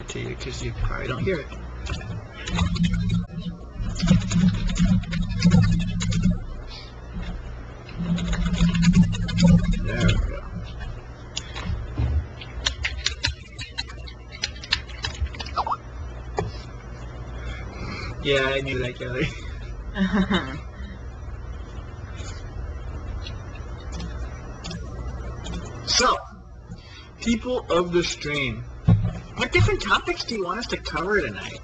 to you because you probably don't hear it. There we go. Yeah, I knew that, Kelly. So, people of the stream, what different topics do you want us to cover tonight?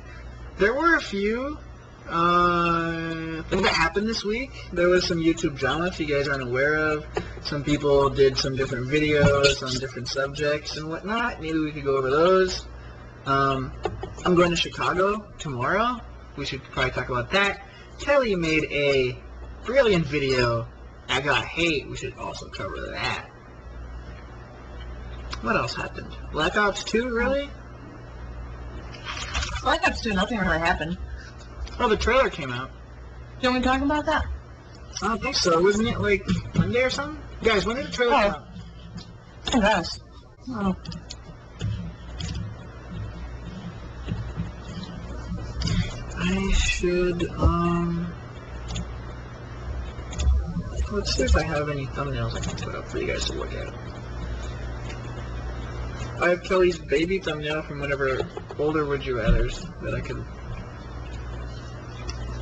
There were a few things that happened this week. There was some YouTube drama, if you guys aren't aware of. Some people did some different videos on different subjects and whatnot. Maybe we could go over those. I'm going to Chicago tomorrow. We should probably talk about that. Kelly made a brilliant video. I got hate. We should also cover that. What else happened? Black Ops 2, really? Black Ops 2, nothing really happened. Oh, the trailer came out. Can we talk about that? I don't think so. Wasn't it like Monday or something? Guys, when did the trailer come out? I guess. Oh. I should, let's see if I have any thumbnails I can put up for you guys to look at. I have Kelly's baby thumbnail from whatever older Would You Rathers that I could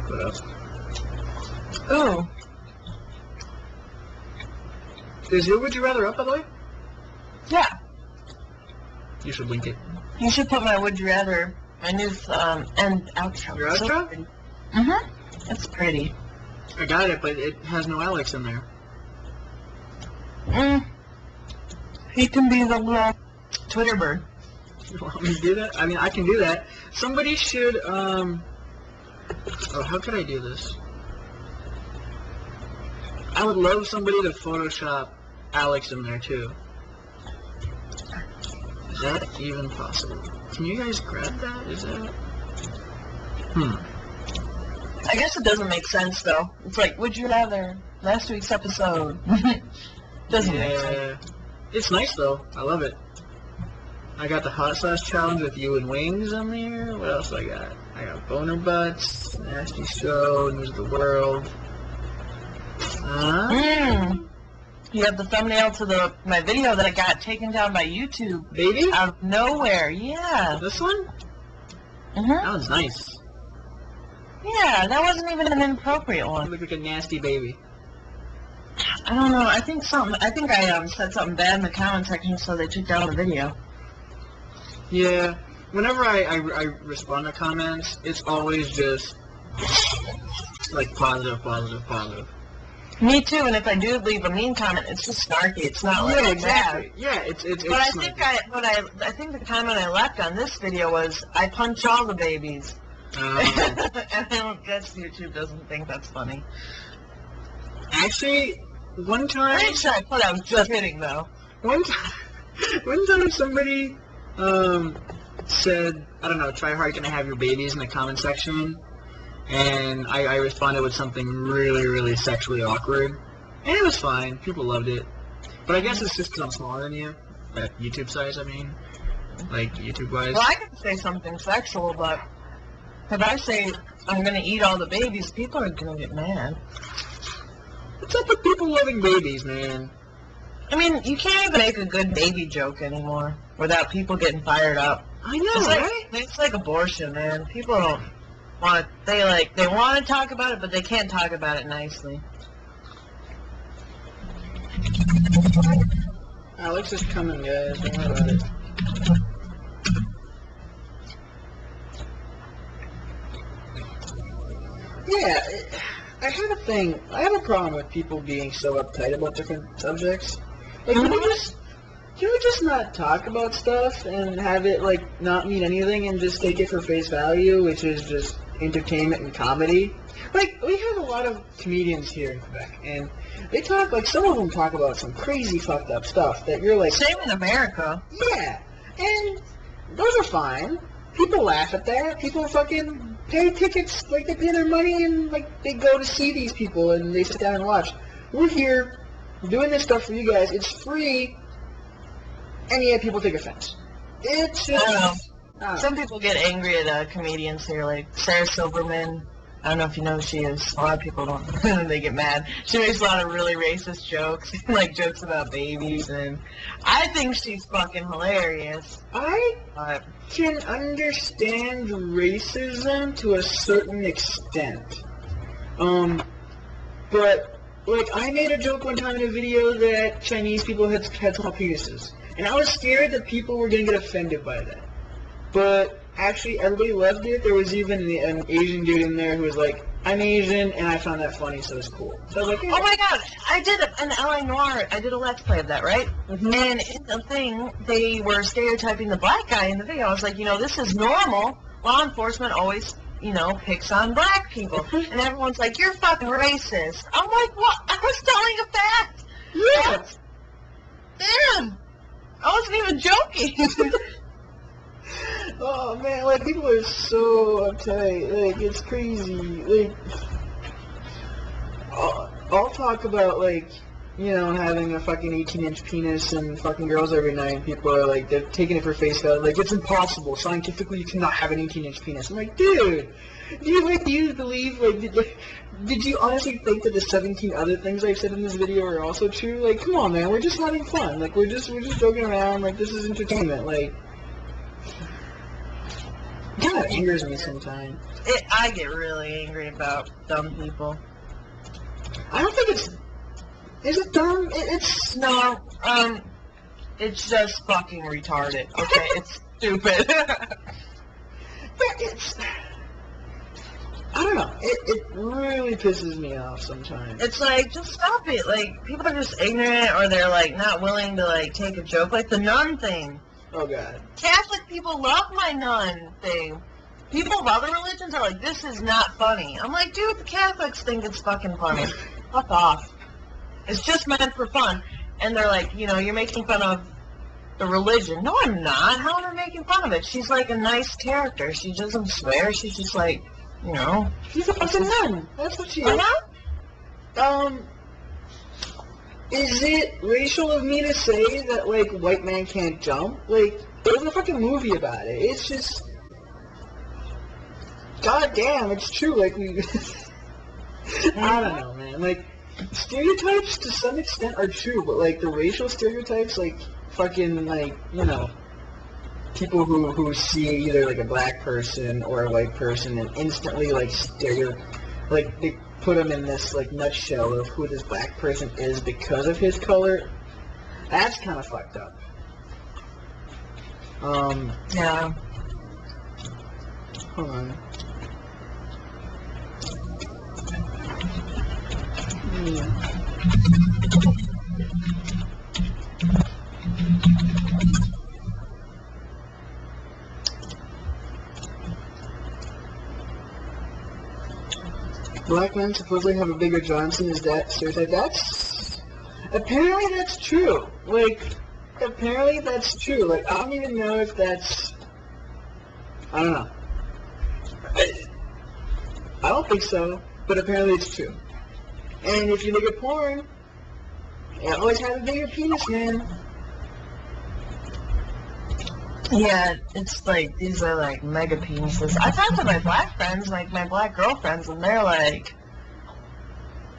put up. Ooh. Is your Would You Rather up, by the way? Yeah. You should link it. You should put my Would You Rather, my new, and outro. Your outro? Mm-hmm. It's pretty. I got it, but it has no Alex in there. He can be the little Twitter bird. You want me to do that? I mean, I can do that. Somebody should, oh, how could I do this? I would love somebody to Photoshop Alex in there, too. Is that even possible? Can you guys grab that? Is that... I guess it doesn't make sense, though. It's like, Would You Rather? Last week's episode. Doesn't make sense. It's nice, though. I love it. I got the hot sauce challenge with you and Wings on there. What else I got? I got boner butts, nasty show, news of the world. You have the thumbnail to my video that I got taken down by YouTube. Baby? Out of nowhere, yeah. This one? Mm-hmm. That one's nice. Yeah, that wasn't even an inappropriate one. You look like a nasty baby. I don't know. I think I said something bad in the comment section, so they took down the video. Yeah. Whenever I respond to comments, it's always just like positive. Me too. And if I do leave a mean comment, it's just snarky. It's not like exactly. bad. Yeah, it's. But I think the comment I left on this video was, "I punch all the babies." And I guess YouTube doesn't think that's funny. Actually, one time... I'm sure I put out just kidding, though. One time somebody said, I don't know, try hard, can I have your babies in the comment section? And I responded with something really, really sexually awkward. And it was fine. People loved it. But I guess it's just because I'm smaller than you. At YouTube size, I mean. Like, YouTube-wise. Well, I could say something sexual, but if I say I'm going to eat all the babies, people are going to get mad. What's up with people loving babies, man? I mean, you can't even make a good baby joke anymore without people getting fired up. I know, right? It's like abortion, man. People don't want to, they want to talk about it, but they can't talk about it nicely. Alex is coming, guys. Don't worry about it. Yeah, I have a thing. I have a problem with people being so uptight about different subjects. Like, can we just not talk about stuff and have it, like, not mean anything and just take it for face value, which is just entertainment and comedy? Like, we have a lot of comedians here in Quebec, and they talk, like, some of them talk about some crazy fucked up stuff that you're like... Same in America. Yeah, and those are fine. People laugh at that. People fucking pay tickets, like, they pay their money and, like, they go to see these people and they sit down and watch. We're here doing this stuff for you guys. It's free, and yet people take offense. It's just... Some people get angry at comedians here, like Sarah Silverman. I don't know if you know who she is. A lot of people don't. And they get mad. She makes a lot of really racist jokes, like jokes about babies, and I think she's fucking hilarious. I can understand racism to a certain extent. But, like, I made a joke one time in a video that Chinese people had small penises. And I was scared that people were going to get offended by that. But actually, everybody loved it. There was even an Asian dude in there who was like, I'm Asian, and I found that funny, so it's cool. So I was like, yeah. Oh my god, I did an LA Noir, I did a Let's Play of that, right? Mm-hmm. And in the thing, they were stereotyping the black guy in the video. I was like, this is normal. Law enforcement always, picks on black people. And everyone's like, you're fucking racist. I'm like, what? I was telling a fact. Yeah. Damn. I wasn't even joking. Oh man, like people are so uptight, like it's crazy. Like I'll talk about like, having a fucking 18-inch penis and fucking girls every night, and people are like, they're taking it for face value, like it's impossible. Scientifically you cannot have an 18-inch penis. I'm like, dude, do you believe, did you honestly think that the 17 other things I've said in this video are also true? Like, come on man, we're just having fun. Like we're just joking around, like this is entertainment, like it kind of angers me sometimes. I get really angry about dumb people. I don't think it's... Is it dumb? It's... No, it's just fucking retarded, okay? It's stupid. But it's... I don't know. It really pisses me off sometimes. It's like, just stop it. Like, people are just ignorant, or they're, like, not willing to, like, take a joke. Like the nun thing. Oh, God. Catholic people love my nun thing. People of other religions are like, this is not funny. I'm like, dude, the Catholics think it's fucking funny. Fuck off. It's just meant for fun. And they're like, you're making fun of the religion. No, I'm not. How am I making fun of it? She's like a nice character. She doesn't swear. She's just like, She's a fucking nun. That's what she is. Is it racial of me to say that, like, white man can't jump? Like, there was a fucking movie about it. It's just... God damn, it's true. Like, I don't know, man. Like, stereotypes to some extent are true, but, like, the racial stereotypes, like, fucking, like, people who see either, like, a black person or a white person and instantly, like, they put him in this, like, nutshell of who this black person is because of his color. That's kind of fucked up. Yeah. Hold on. Black men supposedly have a bigger Johnson. Is that stereotype? Apparently that's true. Like, apparently that's true. Like, I don't even know if that's... I don't know. I don't think so, but apparently it's true. And if you look at porn, it always has a bigger penis, man. Yeah, it's like, these are like mega penises. I talked to my black friends, like my black girlfriends, and they're like,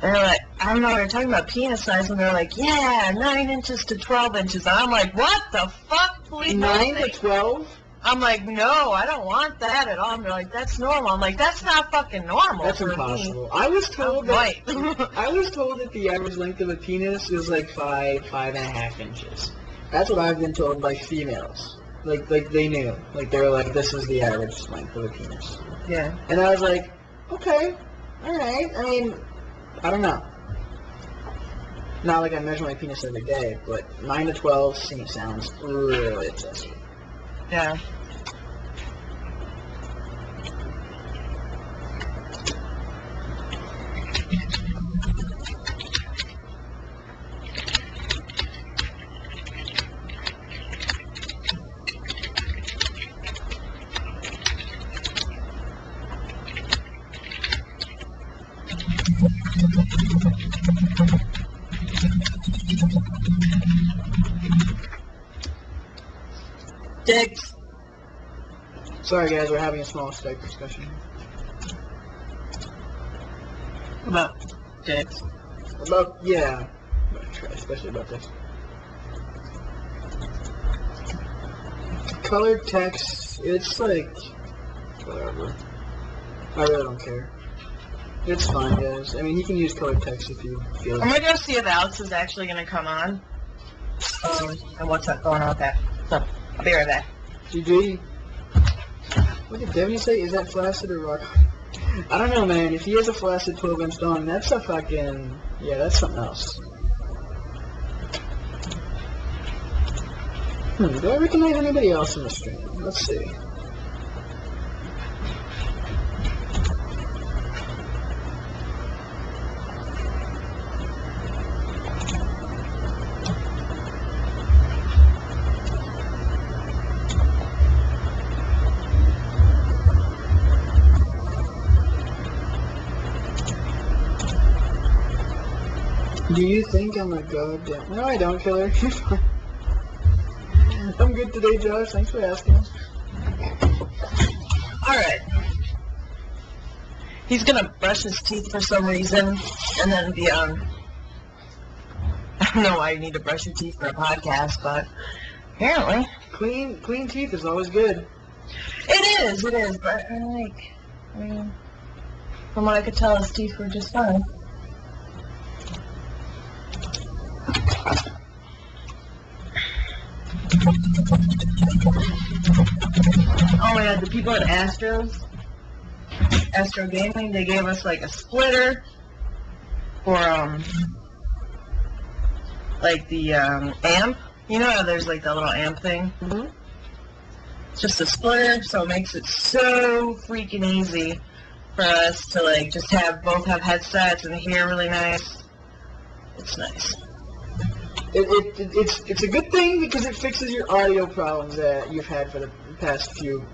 I don't know, they're talking about penis size, and they're like, yeah, 9 inches to 12 inches. And I'm like, what the fuck, please? 9 to 12? I'm like, no, I don't want that at all. And they're like, that's normal. I'm like, that's not fucking normal. That's for impossible. Me. I was told that I was told that the average length of a penis is like 5.5 inches. That's what I've been told by females. Like they knew. Like they were like, this is the average length of a penis. Yeah. And I was like, okay, all right. I mean, I don't know. Not like I measure my penis every day, but 9 to 12 sounds really excessive. Yeah. Dicks. Sorry, guys, we're having a small Skype discussion. About dicks. Yeah. Especially about this. Colored text, it's like, whatever. I really don't care. It's fine, guys. I mean, you can use colored text if you feel I'm it. gonna go see if Alex is actually gonna come on. And what's up going on with that. So, I'll be right back. GG. What did Devin say? Is that flaccid or rock? I don't know, man. If he has a flaccid 12-inch dong, that's a fucking... Yeah, that's something else. Do I recognize anybody else in the stream? Let's see. Do you think I'm a goddamn... No, I don't, Killer. You're fine. I'm good today, Josh. Thanks for asking. Alright. He's gonna brush his teeth for some reason, and then be on... I don't know why you need to brush your teeth for a podcast, but apparently. Clean teeth is always good. It is, but I mean, from what I could tell, his teeth were just fine. Oh my god, the people at Astro Gaming, they gave us like a splitter for like the amp. You know how there's like that little amp thing? Mm-hmm. It's just a splitter, so it makes it so freaking easy for us to like just both have headsets and hear really nice. It's nice. It's a good thing because it fixes your audio problems that you've had for the past few.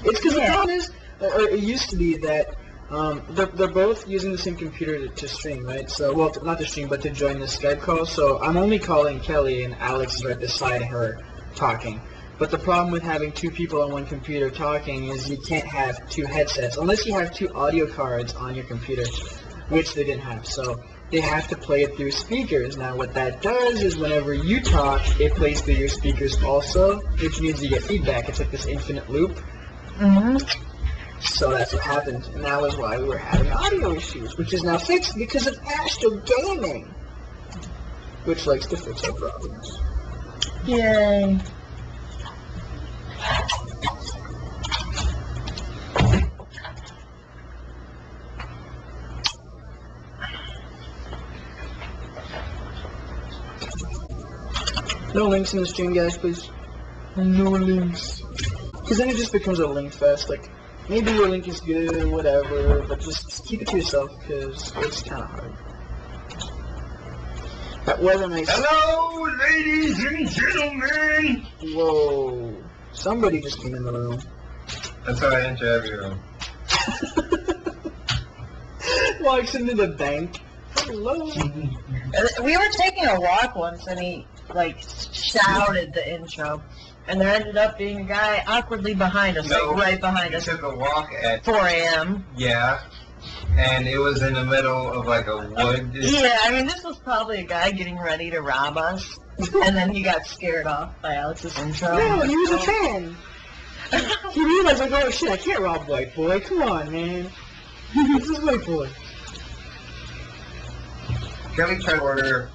It's because the problem is, or it used to be that they're both using the same computer to stream, right? So, well, not to stream, but to join the Skype call. So I'm only calling Kelly, and Alex is right beside her talking. But the problem with having two people on one computer talking is you can't have two headsets unless you have two audio cards on your computer, which they didn't have. So they have to play it through speakers. Now what that does is whenever you talk, it plays through your speakers also, which means you get feedback. It's like this infinite loop. Mm-hmm. So that's what happened, and that was why we were having audio issues, which is now fixed because of Astro Gaming, which likes to fix our problems. Yay. No links in the stream, guys, please. No links. Because then it just becomes a link fest. Like, maybe your link is good or whatever, but just keep it to yourself because it's kind of hard. That was a nice... Hello, ladies and gentlemen! Whoa. Somebody just came in the room. That's how I enter every room. Walks into the bank. Hello. We were taking a walk once, and he, like, shouted the intro. And there ended up being a guy awkwardly behind us, No, like right behind we us. took a walk at 4 a.m. Yeah, and it was in the middle of like a wood. Yeah, I mean, this was probably a guy getting ready to rob us. And then he got scared off by Alex's intro. No, he was a fan. He realized, like, oh shit, I can't rob white boy. Come on, man. This is white boy. Can we try to order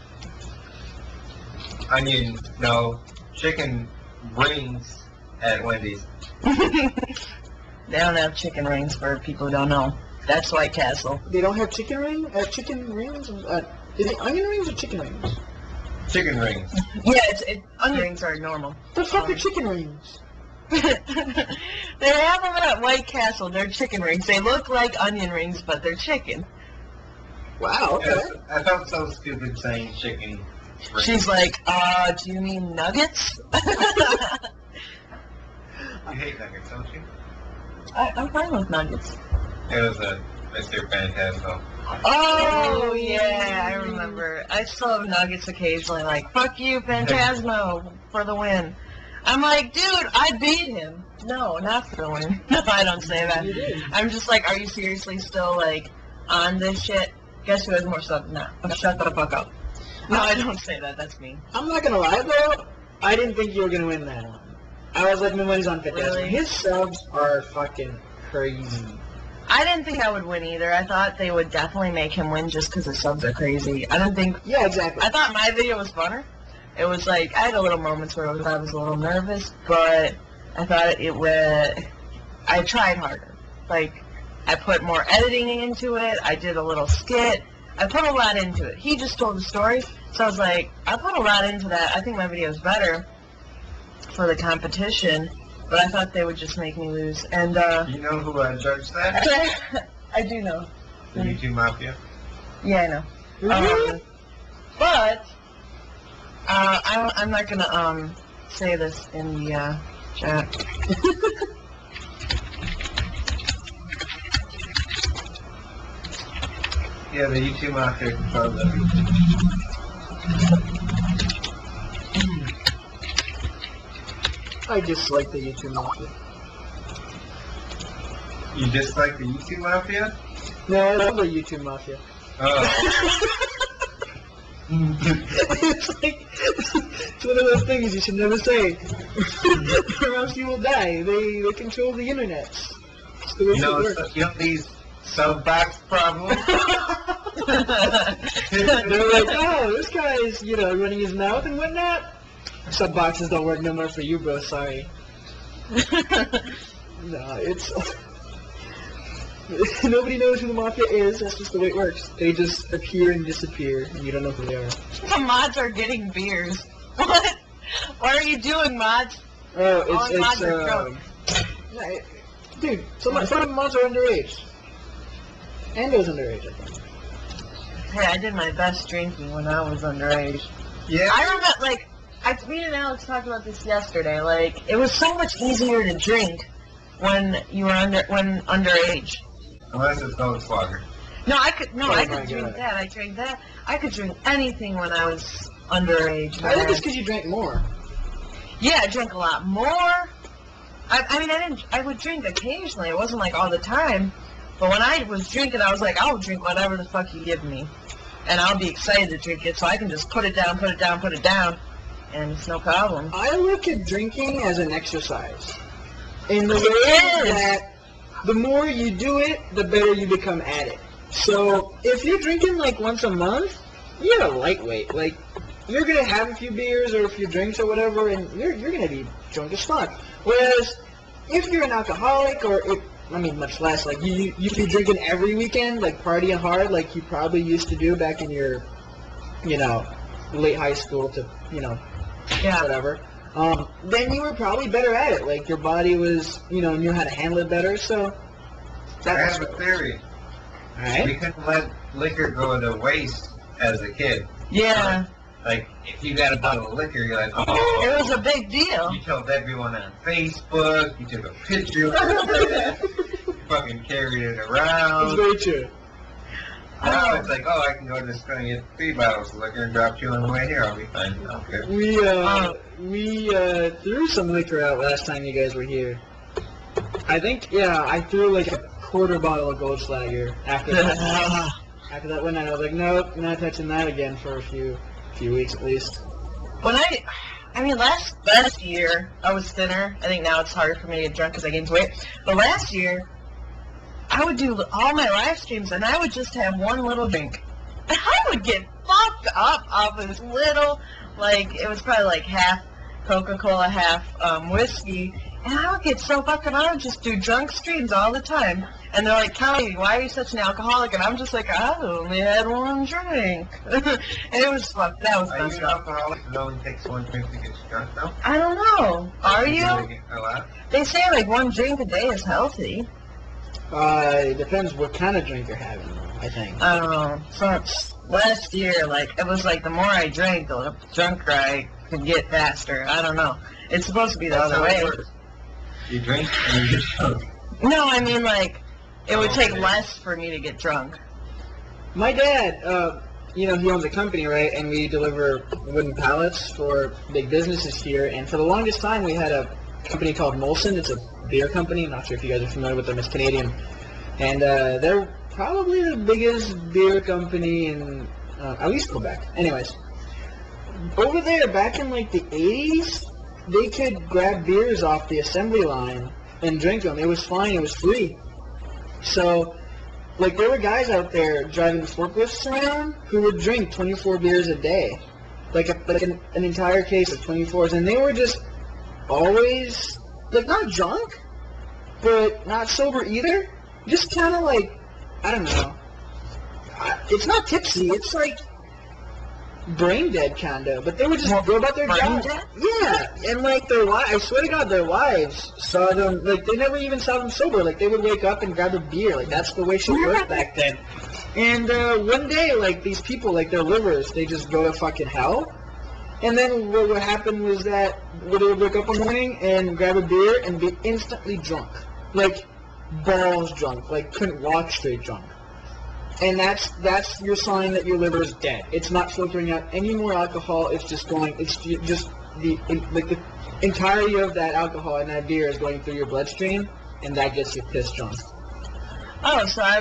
chicken rings at Wendy's? They don't have chicken rings for people who don't know. That's White Castle. They don't have chicken rings? Is it onion rings or chicken rings? Chicken rings. Yeah, onion rings are normal. The fuck are chicken rings? They have them at White Castle. They're chicken rings. They look like onion rings, but they're chicken. Wow, okay. Yes, I felt so stupid saying chicken rings. She's like, do you mean nuggets? You hate nuggets, don't you? I'm fine with nuggets. It was a Mr. Phantasmo. Oh, yeah, I remember. I still have nuggets occasionally, like, fuck you, Phantasmo, for the win. I'm like, dude, I beat him. No, not for the win. No, I don't say that. You did. I'm just like, are you seriously still, like, on this shit? Guess who has more subs now? Shut the fuck up. No, I don't say that. That's mean. I'm not gonna lie though, I didn't think you were gonna win that one. I was like, my money's on Fit Really? His subs are fucking crazy. I didn't think I would win either. I thought they would definitely make him win just because the subs are crazy. I don't think... Yeah, exactly. I thought my video was funner. It was like, I had a little moments where I was a little nervous, but I thought it would... I tried harder. Like, I put more editing into it. I did a little skit. I put a lot into it. He just told the story, so I was like, I put a lot into that. I think my video is better for the competition, but I thought they would just make me lose. And, You know who judged that? I do know. The YouTube Mafia. Yeah, I know. Really? But I'm not gonna say this in the chat. Yeah, the YouTube Mafia controls everything. I dislike the YouTube Mafia. You dislike the YouTube Mafia? No, I love the YouTube Mafia. Oh. It's like, it's one of those things you should never say, or else you will die. They control the internet. It's the way You know, it works. you know these sub-box problems? They're like, oh, this guy's, running his mouth and whatnot. Sub boxes don't work no more for you, bro. Sorry. No, it's... Nobody knows who the Mafia is. That's just the way it works. They just appear and disappear, and you don't know who they are. The mods are getting beers. What? What are you doing, mods? Oh, All the mods are drunk. Dude, some of the mods are underage. Endo's underage, I think. Hey, I did my best drinking when I was underage. Yeah. I remember, me and Alex talked about this yesterday. Like, it was so much easier to drink when you were underage. Unless it's Goldschlager. No, I could my drink God. that. I drank that. I could drink anything when I was underage. I think it's because you drank more. Yeah, I drank a lot more. I would drink occasionally. It wasn't like all the time. But when I was drinking, I was like, I'll drink whatever the fuck you give me. And I'll be excited to drink it, so I can just put it down, and it's no problem. I look at drinking as an exercise. In the way It is. that the more you do it, the better you become at it. So if you're drinking like once a month, you're a lightweight. Like, you're going to have a few beers or a few drinks or whatever, and you're going to be drunk as fuck. Whereas if you're an alcoholic much less, like you be drinking every weekend, like partying hard, like you probably used to do back in your, late high school to, Yeah. whatever. Then you were probably better at it. Like your body was, knew how to handle it better. So I that's have a theory. all right. We couldn't let liquor go to waste as a kid. Yeah. Like, if you got a bottle of liquor, you're like, oh. It was a big deal. You told everyone on Facebook. You took a picture of it. You fucking carried it It's around. very true. Now it's like, oh, I can go to the store and get 3 bottles of liquor and drop 2 on the way here. I'll be fine. Okay. We threw some liquor out last time you guys were here. I think, I threw like a quarter bottle of Goldschlager after that. After that one night, I was like, nope, not touching that again for a few weeks at least. When last year I was thinner. I think now it's harder for me to get drunk because I gained weight. But last year, I would do all my live streams and I would just have one little drink. And I would get fucked up off this little, it was probably like half Coca-Cola, half whiskey. And I would get so fucked up. I would just do drunk streams all the time. And they're like, Kelly, why are you such an alcoholic? And I'm just like, I only had one drink. And it was fucked. That was Are you messed an up. alcoholic that only takes 1 drink to get you drunk, though? I don't know. Are you? really get a lot? They say like 1 drink a day is healthy. It depends what kind of drink you're having, I think. I don't know. So last year, it was like the more I drank, the drunker I could get faster. I don't know. It's supposed to be the That's other how way. it works. You drink and you get drunk. No, I mean it would take Okay. less for me to get drunk. My dad, he owns a company, right? And we deliver wooden pallets for big businesses here. And for the longest time, we had a company called Molson. It's a beer company. I'm not sure if you guys are familiar with them. It's Canadian. And they're probably the biggest beer company in at least Quebec. Anyways, over there, back in like the 80s, they could grab beers off the assembly line and drink them. It was fine. It was free. So, like, there were guys out there driving forklifts around who would drink 24 beers a day. Like an entire case of 24s. And they were just always, like, not drunk, but not sober either. Just kind of like, I don't know. It's not tipsy. It's like brain dead kind of. But they would just go about their job. Yeah, and like their wives, I swear to God, their wives saw them. Like they never even saw them sober. Like they would wake up and grab a beer. Like that's the way shit worked back then. And one day, like these people, like their livers, they just go to fucking hell. And then what happened was that they would wake up in the morning and grab a beer and be instantly drunk. Like balls drunk. Like couldn't walk straight drunk. And that's your sign that your liver is dead. It's not filtering out any more alcohol. It's just going. It's just the entirety of that alcohol and that beer is going through your bloodstream, and that gets you pissed drunk. Oh, so I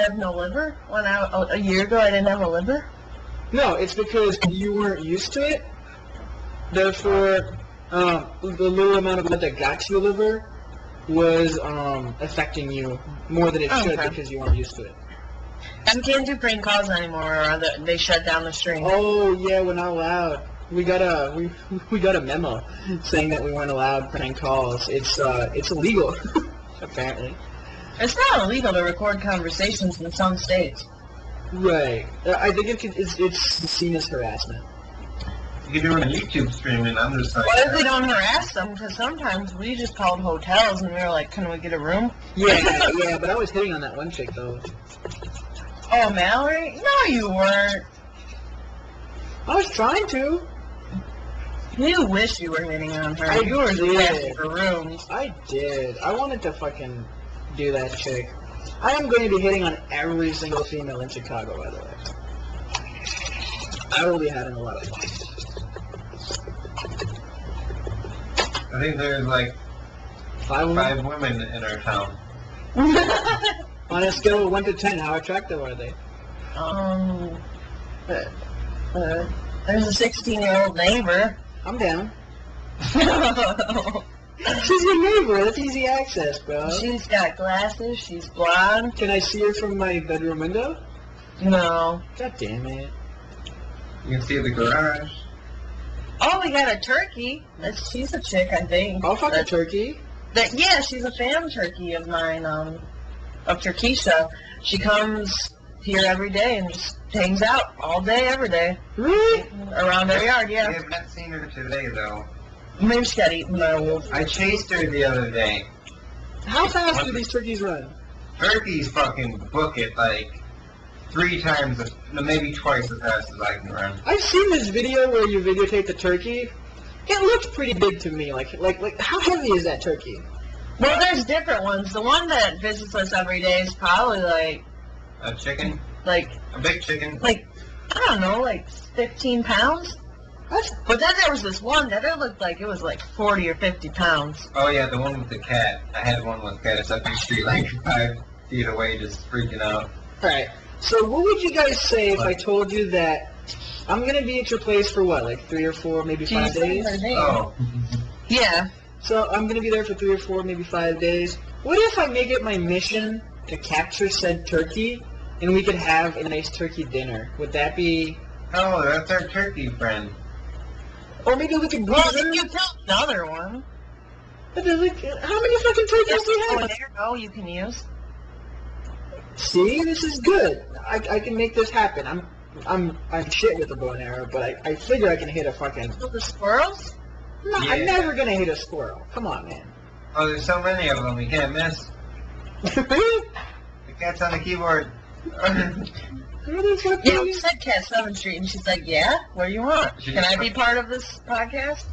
have no liver? A year ago I didn't have a liver? No, it's because you weren't used to it. Therefore, the little amount of blood that got to your liver was affecting you more than it should because you weren't used to it. And can't do prank calls anymore, or they shut down the stream. Oh yeah, we're not allowed. We got a memo saying that we weren't allowed prank calls. It's illegal, apparently. It's not illegal to record conversations in some states. Right. I think it's seen as harassment. You can do it on YouTube streaming. I'm just like. What if they don't harass them? Because sometimes we just called hotels and we were like, "Can we get a room?" Yeah, but I was hitting on that one chick though. Oh, Mallory? No, you weren't. I was trying to. You wish you were hitting on her. I you were did. asking for rooms. I did. I wanted to fucking do that chick. I am going to be hitting on every single female in Chicago, by the way. I will be having a lot of fun. I think there's like 5 women in our town. On a scale of 1 to 10, how attractive are they? There's a 16-year-old neighbor. I'm down. She's your neighbor. That's easy access, bro. She's got glasses. She's blonde. Can I see her from my bedroom window? No. God damn it. You can see the garage. Oh, we got a turkey. She's a chick, I think. I'll fuck a turkey. Yeah, she's a fan turkey of mine, of Turkisha. She comes here every day and just hangs out all day, every day. Really? Around our yard, yeah. I have not seen her today, though. Maybe she got eaten by a wolf. I chased her the other day. How fast do these turkeys run? Turkeys fucking book it like 3 times, maybe twice as fast as I can run. I've seen this video where you videotape the turkey. It looks pretty big to me. Like how heavy is that turkey? Well, there's different ones. The one that visits us every day is probably like... A chicken? Like... A big chicken? Like, I don't know, like 15 pounds? But then there was this one that it looked like it was like 40 or 50 pounds. Oh yeah, the one with the cat. I had one with the cat. It's up the street like 5 feet away, just freaking out. Alright, so what would you guys say if I told you that I'm going to be at your place for what, like 3 or 4, maybe 5 days? Oh. Yeah. So I'm going to be there for 3 or 4, maybe 5 days. What if I make it my mission to capture said turkey and we could have a nice turkey dinner? Would that be... Oh, that's our turkey friend. Or maybe we could... Well, then you kill another one. How many fucking turkeys do you have? There's an arrow you can use. See, this is good. I can make this happen. I'm shit with a bow and arrow, but I figure I can hit a fucking... So the squirrels? No, Yeah. I'm never gonna hit a squirrel. Come on, man. Oh, there's so many of them, you can't miss. Really? The cat's on the keyboard. What the fuck? Yeah, we said Cat 7th Street, and she's like, yeah, what do you want? Can I be part of this podcast?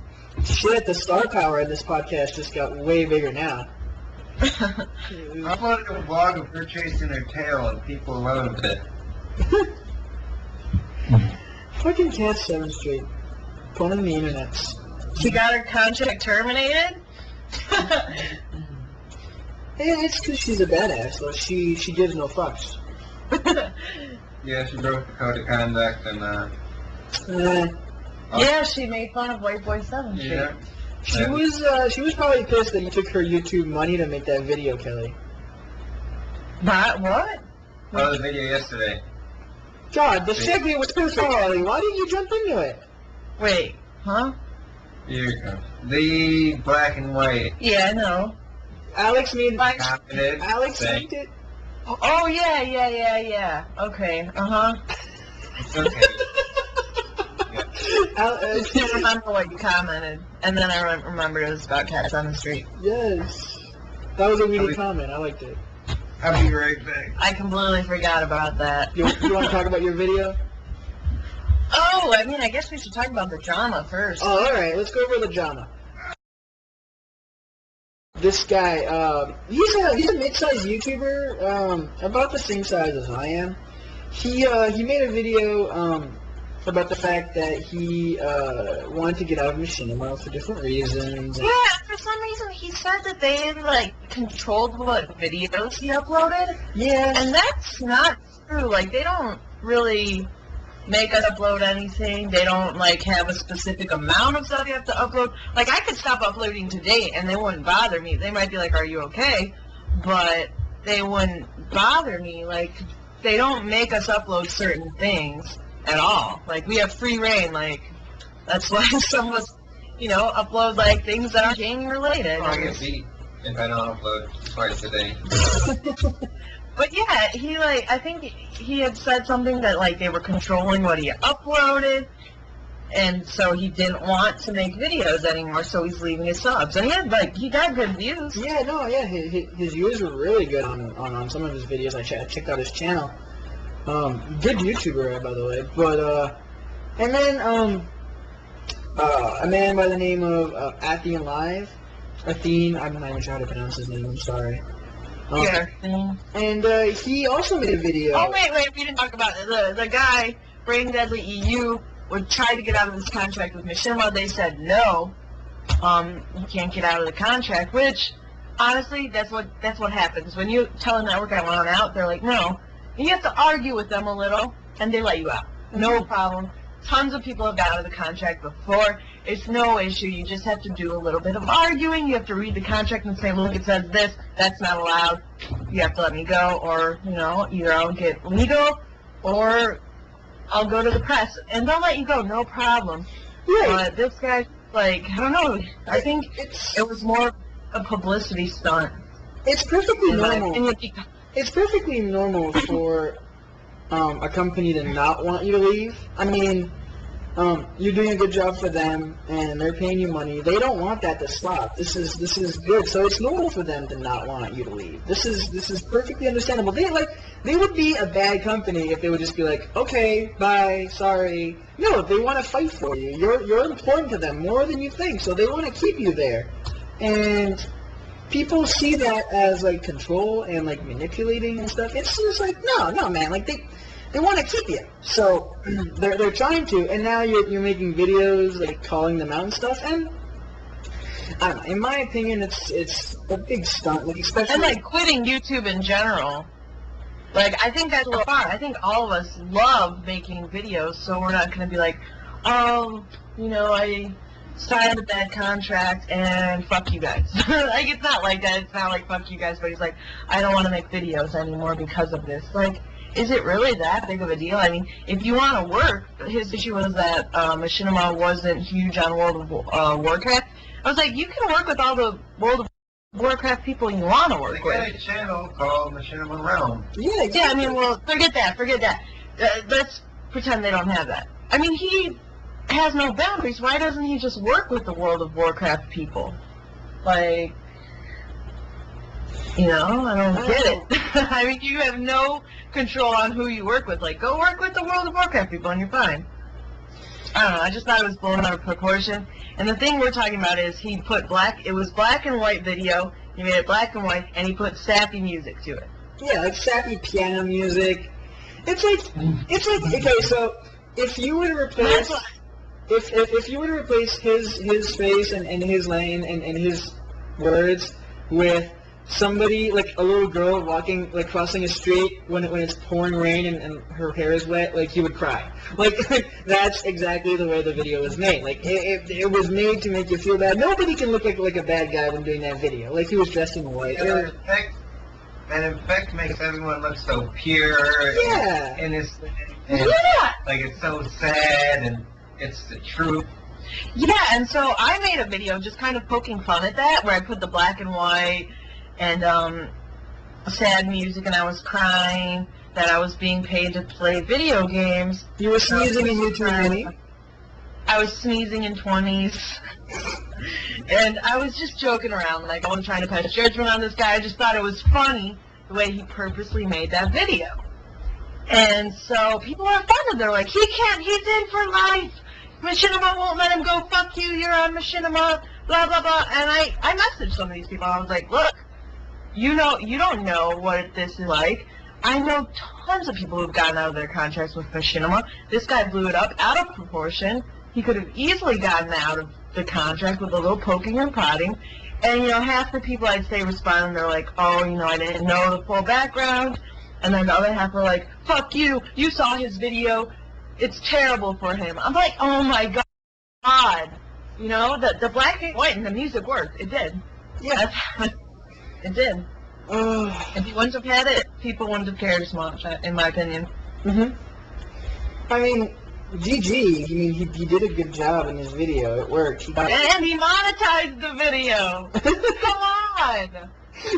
Shit, the star power in this podcast just got way bigger now. I uploaded a vlog of her chasing her tail, and people loved it. Fucking Cat 7th Street. Pulling the internets. She got her contract terminated? Yeah, it's because she's a badass, though. She gives no fucks. Yeah, she broke the code of conduct and, Yeah, she made fun of White Boy 7. yeah. She was probably pissed that you took her YouTube money to make that video, Kelly. What? Oh, the video yesterday. God, the segue was personal, Kelly. Why didn't you jump into it? Wait, huh? Here it comes. The black and white. Yeah, I know. Alex made Confident Alex thing. made it. Oh, yeah. Okay, uh-huh. It's okay. I can't remember what you commented, and then I remembered it was about cats on the street. Yes. That was a witty comment. I liked it. I'll be right back. I completely forgot about that. You want to talk about your video? Oh, I mean, I guess we should talk about the drama first. Oh, all right. Let's go over the drama. This guy, he's a mid-sized YouTuber, about the same size as I am. He made a video about the fact that he wanted to get out of machinima for different reasons. Yeah, for some reason he said that they controlled what videos he uploaded. Yeah. And that's not true. Like, they don't really make us upload anything. They don't have a specific amount of stuff you have to upload. Like, I could stop uploading today and they wouldn't bother me. They might be like, "Are you okay?" But they wouldn't bother me. Like, they don't make us upload certain things at all. Like, we have free reign. Like, that's why some of us, upload things that aren't gaming related. I get beat if I don't upload twice a day. But yeah, I think he had said something that they were controlling what he uploaded, and so he didn't want to make videos anymore, so he's leaving his subs. And he got good views. Yeah, his views were really good on some of his videos. I checked out his channel. Good YouTuber, by the way. But and then a man by the name of Athene Live, Athene. I'm not even sure how to pronounce his name. I'm sorry. Yeah. And he also made a video. Oh wait, we didn't talk about it. The guy, Brain Deadly EU, would try to get out of his contract with Machinima. They said no. He can't get out of the contract. Which, honestly, that's what happens when you tell a network I want out. They're like, no. And you have to argue with them a little, and they let you out. No problem. Tons of people have got out of the contract before. It's no issue. You just have to do a little bit of arguing. You have to read the contract and say, look, it says this. That's not allowed. You have to let me go, or, either I'll get legal, or I'll go to the press. And they'll let you go, no problem. Right. But this guy, I don't know. I think it was more a publicity stunt. It's perfectly normal. And It's perfectly normal for a company to not want you to leave. I mean, you're doing a good job for them, and they're paying you money. They don't want that to stop. This is good. So it's normal for them to not want you to leave. This is perfectly understandable. They would be a bad company if they would just be like, okay, bye, sorry. No, they want to fight for you. You're important to them more than you think. So they want to keep you there, and people see that as control and manipulating and stuff. It's just no, man. They want to keep you, so they're trying to. And now you're making videos calling them out and stuff. And I don't know. In my opinion, it's a big stunt. Especially and quitting YouTube in general. I think that's a little far. I think all of us love making videos, so we're not going to be like, oh, I signed a bad contract and fuck you guys. It's not like that. It's not fuck you guys, but he's like, I don't want to make videos anymore because of this. Is it really that big of a deal? I mean, if you want to work, his issue was that Machinima wasn't huge on World of Warcraft. I was like, you can work with all the World of Warcraft people you want to work with. They got a channel called Machinima Realm. Yeah, exactly. Yeah, I mean, well, forget that. Let's pretend they don't have that. I mean, he has no boundaries. Why doesn't he just work with the World of Warcraft people? I don't get it. I mean, you have no control on who you work with. Go work with the World of Warcraft people and you're fine. I don't know. I just thought it was blown out of proportion. And the thing we're talking about is he put it was black and white video. He made it black and white, and he put sappy music to it. Yeah, sappy piano music. It's okay, so if you were to replace... If you were to replace his face and his lane and his words with somebody, like a little girl walking, like crossing a street when it's pouring rain and her hair is wet, like he would cry. Like that's exactly the way the video was made. Like it was made to make you feel bad. Nobody can look like a bad guy when doing that video. Like he was dressed in white. And in fact makes everyone look so pure and innocent. And like it's so sad and it's the truth. Yeah, and so I made a video just kind of poking fun at that, where I put the black and white and sad music, and I was crying that I was being paid to play video games. You were sneezing in your 20s? I was sneezing in 20s. And I was just joking around, like I wasn't trying to pass judgment on this guy. I just thought it was funny the way he purposely made that video. And so people are offended. They're like, he did for life. Machinima won't let him go. Fuck you. You're on Machinima. Blah, blah, blah. And I messaged some of these people. I was like, look, you don't know what this is like. I know tons of people who've gotten out of their contracts with Machinima. This guy blew it up out of proportion. He could have easily gotten out of the contract with a little poking and prodding. And, half the people I'd say respond, and they're like, oh, I didn't know the full background. And then the other half are like, fuck you. You saw his video. It's terrible for him. I'm like, oh, my God. The black and white and the music worked. It did. Yeah. It did. If he wouldn't have had it, people wouldn't have cared as much, in my opinion. I mean, GG. He did a good job in his video. It worked. And he monetized the video. Come on.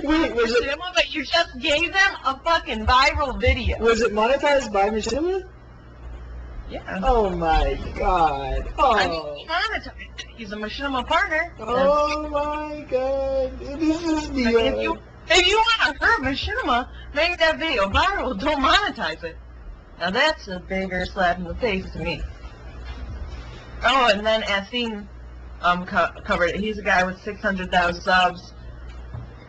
Wait, was it? But you just gave them a fucking viral video. Was it monetized by Machinima? Yeah. Oh my God. Oh. I mean, he monetized it. He's a Machinima partner. Oh my God. This is the. If you want to hurt Machinima, make that video viral. Don't monetize it. Now that's a bigger slap in the face to me. Oh, and then Asim covered it. He's a guy with 600,000 subs,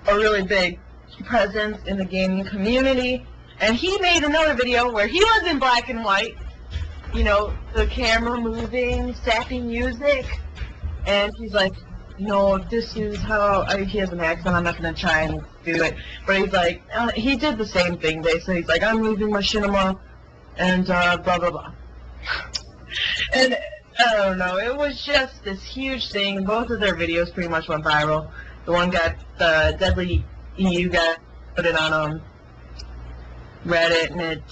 a really big presence in the gaming community, and he made another video where he was in black and white, the camera moving, sappy music, and he's like, no, this is how, he has an accent, I'm not going to try and do it, but he's like, he did the same thing, basically. He's like, I'm leaving Machinima, and blah, blah, blah. And I don't know, it was just this huge thing. Both of their videos pretty much went viral. The one got, the Deadly EU guy put it on Reddit, and it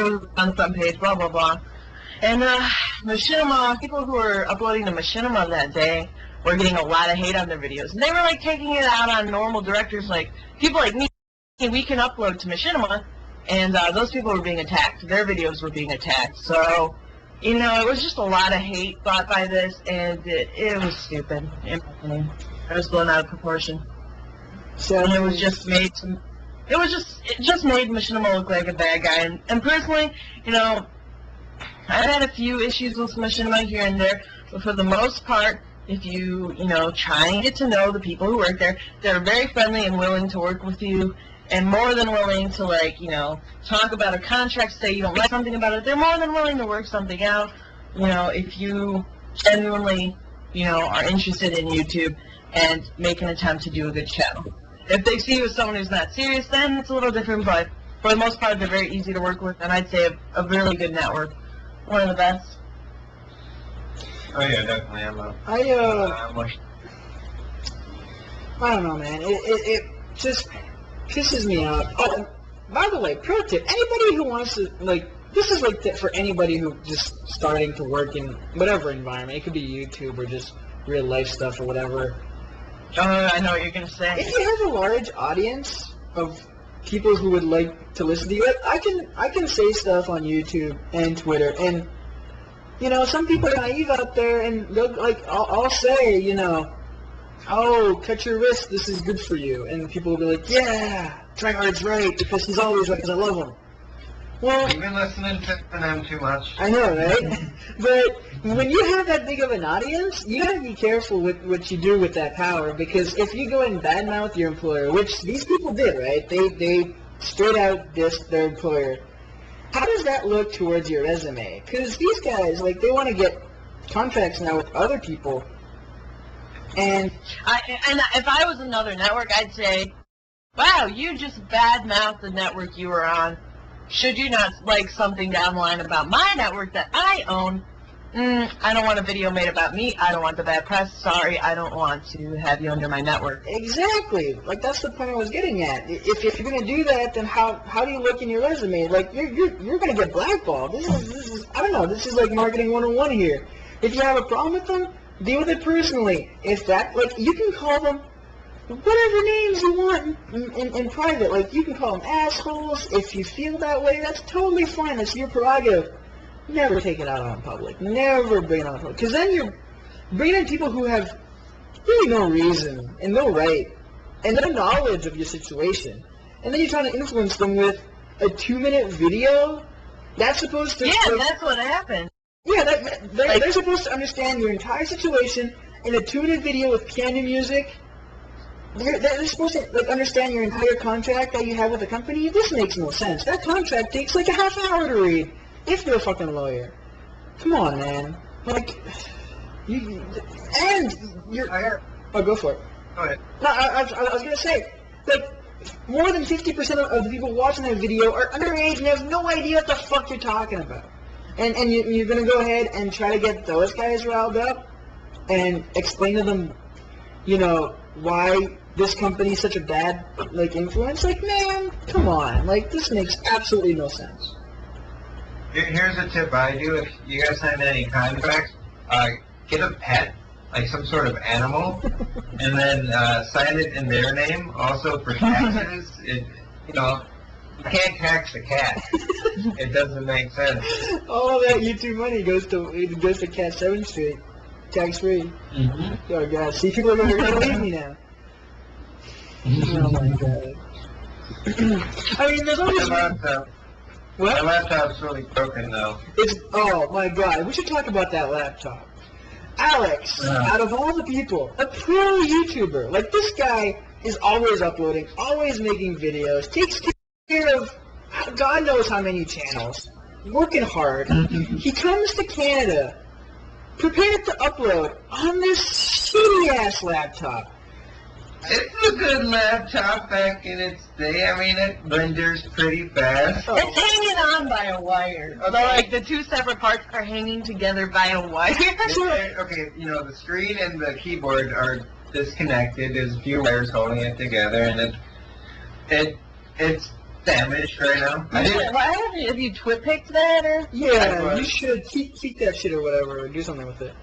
was on the front page, blah, blah, blah. And Machinima, people who were uploading to Machinima that day were getting a lot of hate on their videos. And they were, like, taking it out on normal directors, like, people like me, we can upload to Machinima, and those people were being attacked. Their videos were being attacked. So, it was just a lot of hate brought by this, and it was stupid, in my opinion. It was blown out of proportion. So and it just made Machinima look like a bad guy. And personally, I've had a few issues with Machinima here and there, but for the most part, if you, try and get to know the people who work there, they're very friendly and willing to work with you, and more than willing to, talk about a contract, say you don't like something about it. They're more than willing to work something out, if you genuinely, are interested in YouTube and make an attempt to do a good channel. If they see you as someone who's not serious, then it's a little different, but for the most part, they're very easy to work with, and I'd say a really good network. One of the best. Oh yeah, definitely. I don't know, man. It just pisses me off. Oh, by the way, pro tip: anybody who wants to this is for anybody who just starting to work in whatever environment. It could be YouTube or just real life stuff or whatever. I know what you're gonna say. If you have a large audience of people who would like to listen to you, I can say stuff on YouTube and Twitter, and some people are naive out there, and they'll I'll say oh, cut your wrist, this is good for you, and people will be like, yeah, Tryhard's right because he's always right because I love him. Well, you've been listening to them too much. I know, right? But when you have that big of an audience, you gotta be careful with what you do with that power, because if you go and badmouth your employer, which these people did, right? They straight out dissed their employer. How does that look towards your resume? Because these guys, they want to get contracts now with other people. And if I was another network, I'd say, wow, you just badmouthed the network you were on. Should you not like something down the line about my network that I own? I don't want a video made about me. I don't want the bad press. Sorry, I don't want to have you under my network. Exactly. Like, that's the point I was getting at. If you're going to do that, then how do you look in your resume? Like, you're going to get blackballed. This is I don't know. This is like marketing 101 here. If you have a problem with them, deal with it personally. If that, like, you can call them whatever names you want in private. Like, you can call them assholes. If you feel that way, that's totally fine. That's your prerogative. Never take it out on public. Never bring it on public. Because then you're bringing in people who have really no reason and no right and no knowledge of your situation. And then you're trying to influence them with a 2-minute video that's supposed to... Yeah, that's what happened. Yeah, they're supposed to understand your entire situation in a 2-minute video with piano music. They're supposed to understand your entire contract that you have with the company. This makes no sense. That contract takes like a half hour to read. If you're a fucking lawyer. Come on, man. Like, you're... Oh, go for it. Go ahead. No, I was going to say, like, more than 50% of the people watching that video are underage and have no idea what the fuck you're talking about. And you're going to go ahead and try to get those guys riled up and explain to them, why this company is such a bad, influence? Like, man, come on. Like, this makes absolutely no sense. Here's a tip I do. If you guys sign any contracts, get a pet, like some sort of animal, and then sign it in their name. Also for taxes, you can't tax a cat. It doesn't make sense. All that YouTube money goes to Cat 7th Street, tax free. Mm-hmm. Oh god, see, people are going to leave me now. Oh my god. I mean, there's always... What? My laptop's really broken, though. Oh, my God. We should talk about that laptop. Alex, out of all the people, a pro YouTuber. Like, this guy is always uploading, always making videos, takes care of God knows how many channels, working hard. He comes to Canada, prepared to upload on this shitty-ass laptop. It's a good laptop back in its day. I mean, it renders pretty fast. It's hanging on by a wire. Although, the two separate parts are hanging together by a wire. Okay, the screen and the keyboard are disconnected. There's a few wires holding it together, and it's damaged right now. Have you twit-picked that, or? Yeah, you should keep that shit or whatever, or do something with it.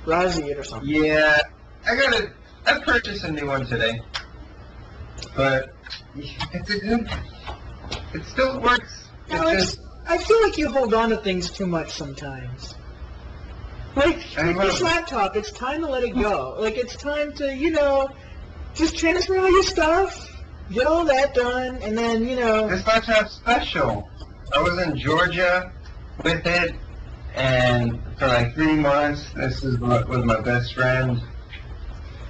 Razzie it or something. Yeah, I purchased a new one today, but it still works. I feel like you hold on to things too much sometimes. Like this laptop, it's time to let it go. Like, it's time to, just transfer all your stuff, get all that done, and then, This laptop's special. I was in Georgia with it, and for like 3 months, this is with my best friend.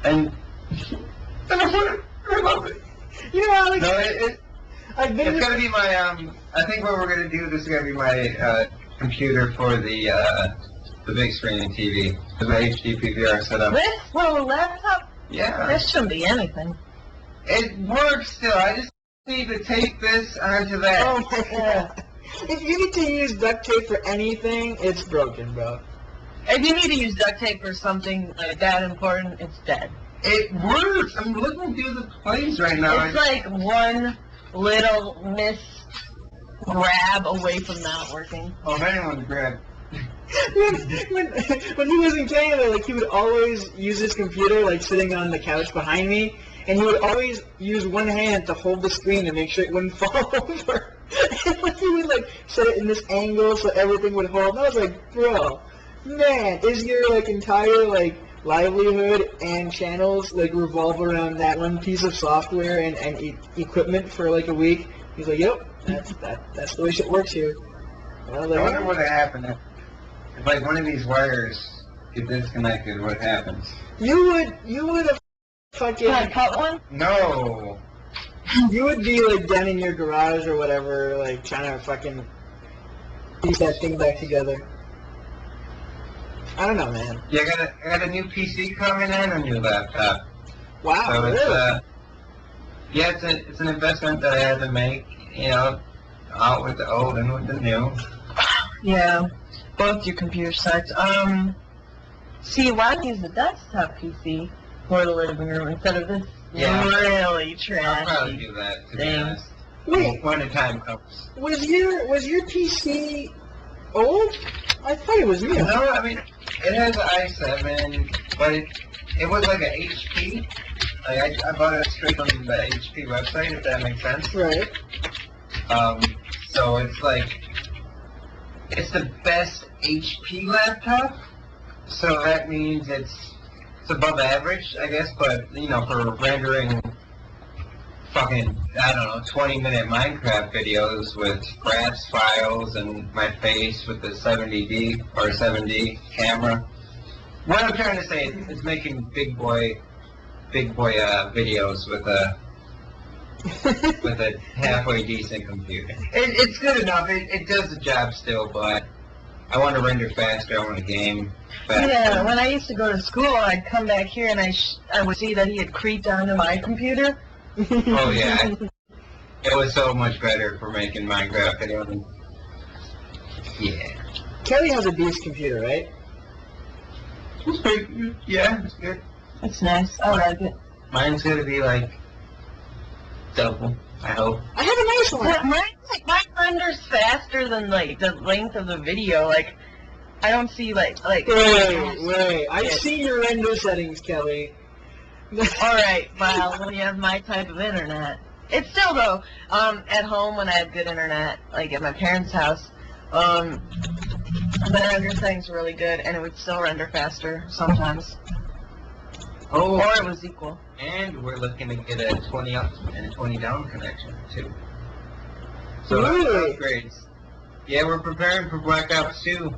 And I love it. Alex, no, it's gonna be my I think what we're gonna do. This is gonna be my computer for the big screen TV. With my HD PVR setup. This little laptop? Yeah. This shouldn't be anything. It works still. I just need to tape this onto that. Oh my god. If you need to use duct tape for anything, it's broken, bro. If you need to use duct tape for something like that important, it's dead. It works. I'm looking through the plays right now. It's like one little grab away from not working. Oh, if anyone grab. when he was in Canada, he would always use his computer, sitting on the couch behind me, and he would always use one hand to hold the screen to make sure it wouldn't fall over. And he would, set it in this angle so everything would hold. And I was like, bro, man, is your, entire, livelihood and channels, revolve around that one piece of software and equipment for, a week? He's like, yep, that's the way shit works here. I wonder what happened if one of these wires get disconnected. What happens? You would have fucking... Can I cut one? No. You would be, down in your garage or whatever, trying to fucking piece that thing back together. I don't know, man. Yeah, I got a new PC coming in, a new laptop. Wow, So really? it's an investment that I had to make, out with the old and with the new. Yeah, both your computer sites. See, why don't you use the desktop PC for the living room instead of this really I'll probably trashy do that, to be thing? honest. Wait, When the time comes. was your PC old? I thought it was new. No, I mean, it has an i7, but it was like an HP. Like I bought it straight from the HP website, if that makes sense. Right. So it's like, it's the best HP laptop. So that means it's above average, I guess, but, for rendering fucking, 20-minute Minecraft videos with graphs files and my face with the 70D or 7D camera. What I'm trying to say is making big boy videos with a halfway decent computer. It's good enough. It does the job still, but I want to render faster. I want to game faster. Yeah, when I used to go to school, I'd come back here and I would see that he had creeped onto my computer. Oh yeah, it was so much better for making Minecraft videos. Yeah. Kelly has a beast computer, right? Yeah, it's good. That's nice. I like it. Mine's gonna be like double, I hope. I have a nice one. Mine renders faster than like the length of the video. Like I don't see like. Wait. I've seen your render settings, Kelly. All right, well, when you have my type of internet, it's still though. At home when I have good internet, like at my parents' house, the render settings were really good, and it would still render faster sometimes. Oh, Or it was equal. and we're looking to get a 20 up and a 20 down connection too. So Really? upgrades. Yeah, we're preparing for Black Ops 2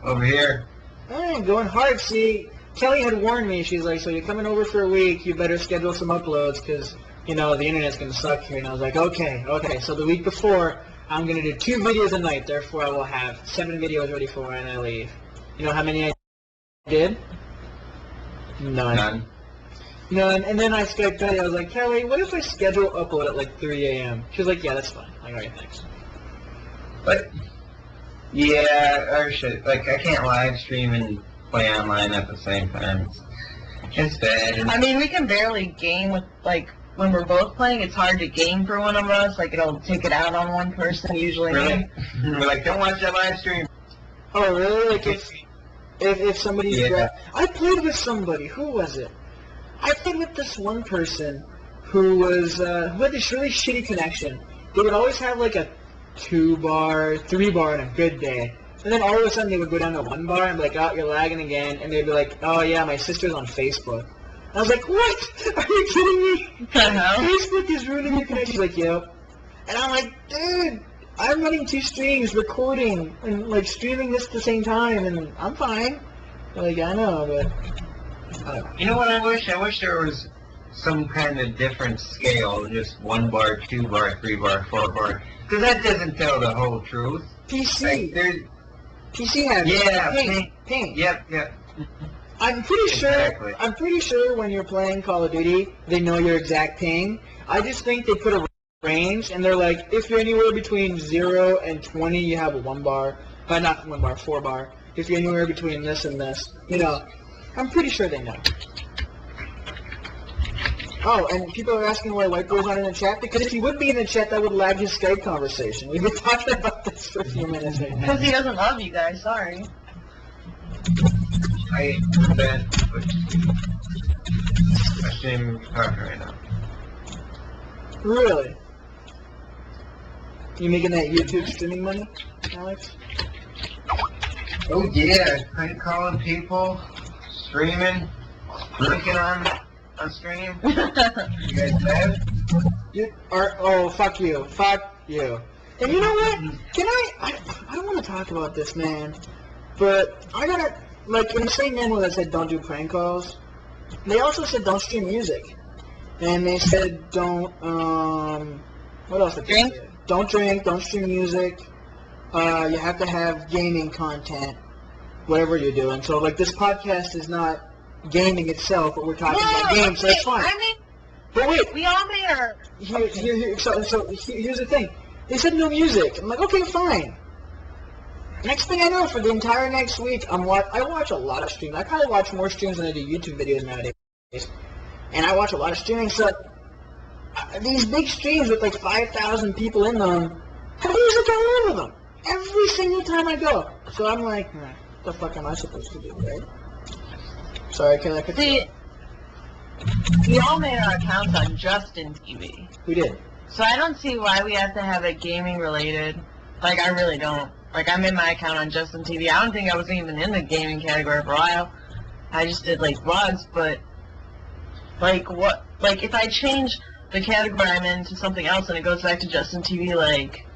over here. I'm going hard. See, Kelly had warned me. She's like, so you're coming over for a week. You better schedule some uploads because, the internet's going to suck here. And I was like, okay. So the week before, I'm going to do 2 videos a night. Therefore, I will have 7 videos ready for when I leave. You know how many I did? None. And then I Skyped Kelly. I was like, Kelly, what if I schedule upload at like 3 a.m.? She was like, yeah, that's fine. I'm like, all right, thanks. But, yeah, or shit. Like, I can't live stream and play online at the same time. It's bad. I mean, we can barely game with like when we're both playing. It's hard to game for one of us. Like it'll take it out on one person usually. Really? We're like, don't watch that live stream. Oh, really? Like if somebody's Yeah. I played with somebody. Who was it? I played with this one person who had this really shitty connection. They would always have like a 2-bar, 3-bar on a good day. And then all of a sudden they would go down to 1 bar and be like, oh, you're lagging again. And they'd be like, oh yeah, my sister's on Facebook. I was like, what? Are you kidding me? Facebook is ruining your connection. She's like, yep. And I'm like, dude, I'm running 2 streams, recording, and like streaming this at the same time, and I'm fine. Like, I know, but I don't know. You know what I wish? I wish there was some kind of different scale, just 1 bar, 2 bar, 3 bar, 4 bar. Because that doesn't tell the whole truth. PC. Like, there's, PC has ping. Yep. I'm pretty Exactly. sure. I'm pretty sure when you're playing Call of Duty, they know your exact ping. I just think they put a range, and they're like, if you're anywhere between 0 and 20, you have a 1 bar. Not 1 bar, 4 bar. If you're anywhere between this and this, I'm pretty sure they know. Oh, and people are asking why Whiteboard's not in the chat, because if he would be in the chat, that would lag his Skype conversation. We've been talking about this for a few minutes right now. Because he doesn't love you guys. Sorry. I bet, but I stream partner right now. Really? You making that YouTube streaming money, Alex? Oh yeah, prank calling people, streaming, drinking on stream. You guys bad? Fuck you. Fuck you. And you know what? Can I don't want to talk about this, man. But I gotta, like, in the same memo that said don't do prank calls, they also said don't stream music. And they said don't, what else did they Drink? say? Don't drink, don't stream music. You have to have gaming content. whatever you're doing. So, like, this podcast is not gaming itself, but we're talking about games, so it's fine. I mean, but wait, we all made our... so here's the thing. They said no music. I'm like, okay, fine. Next thing I know, for the entire next week, I watch a lot of streams. I probably watch more streams than I do YouTube videos nowadays. And I watch a lot of streaming, so these big streams with like 5,000 people in them have music all over them. Every single time I go. So I'm like, what the fuck am I supposed to do, right? Sorry, can I See, we all made our accounts on Justin TV. We did. So I don't see why we have to have it gaming related. Like, I really don't. Like, I made my account on Justin TV. I don't think I was even in the gaming category for a while. I just did, like, vlogs, but, like, what, like, if I change the category I'm in to something else and it goes back to Justin TV, like,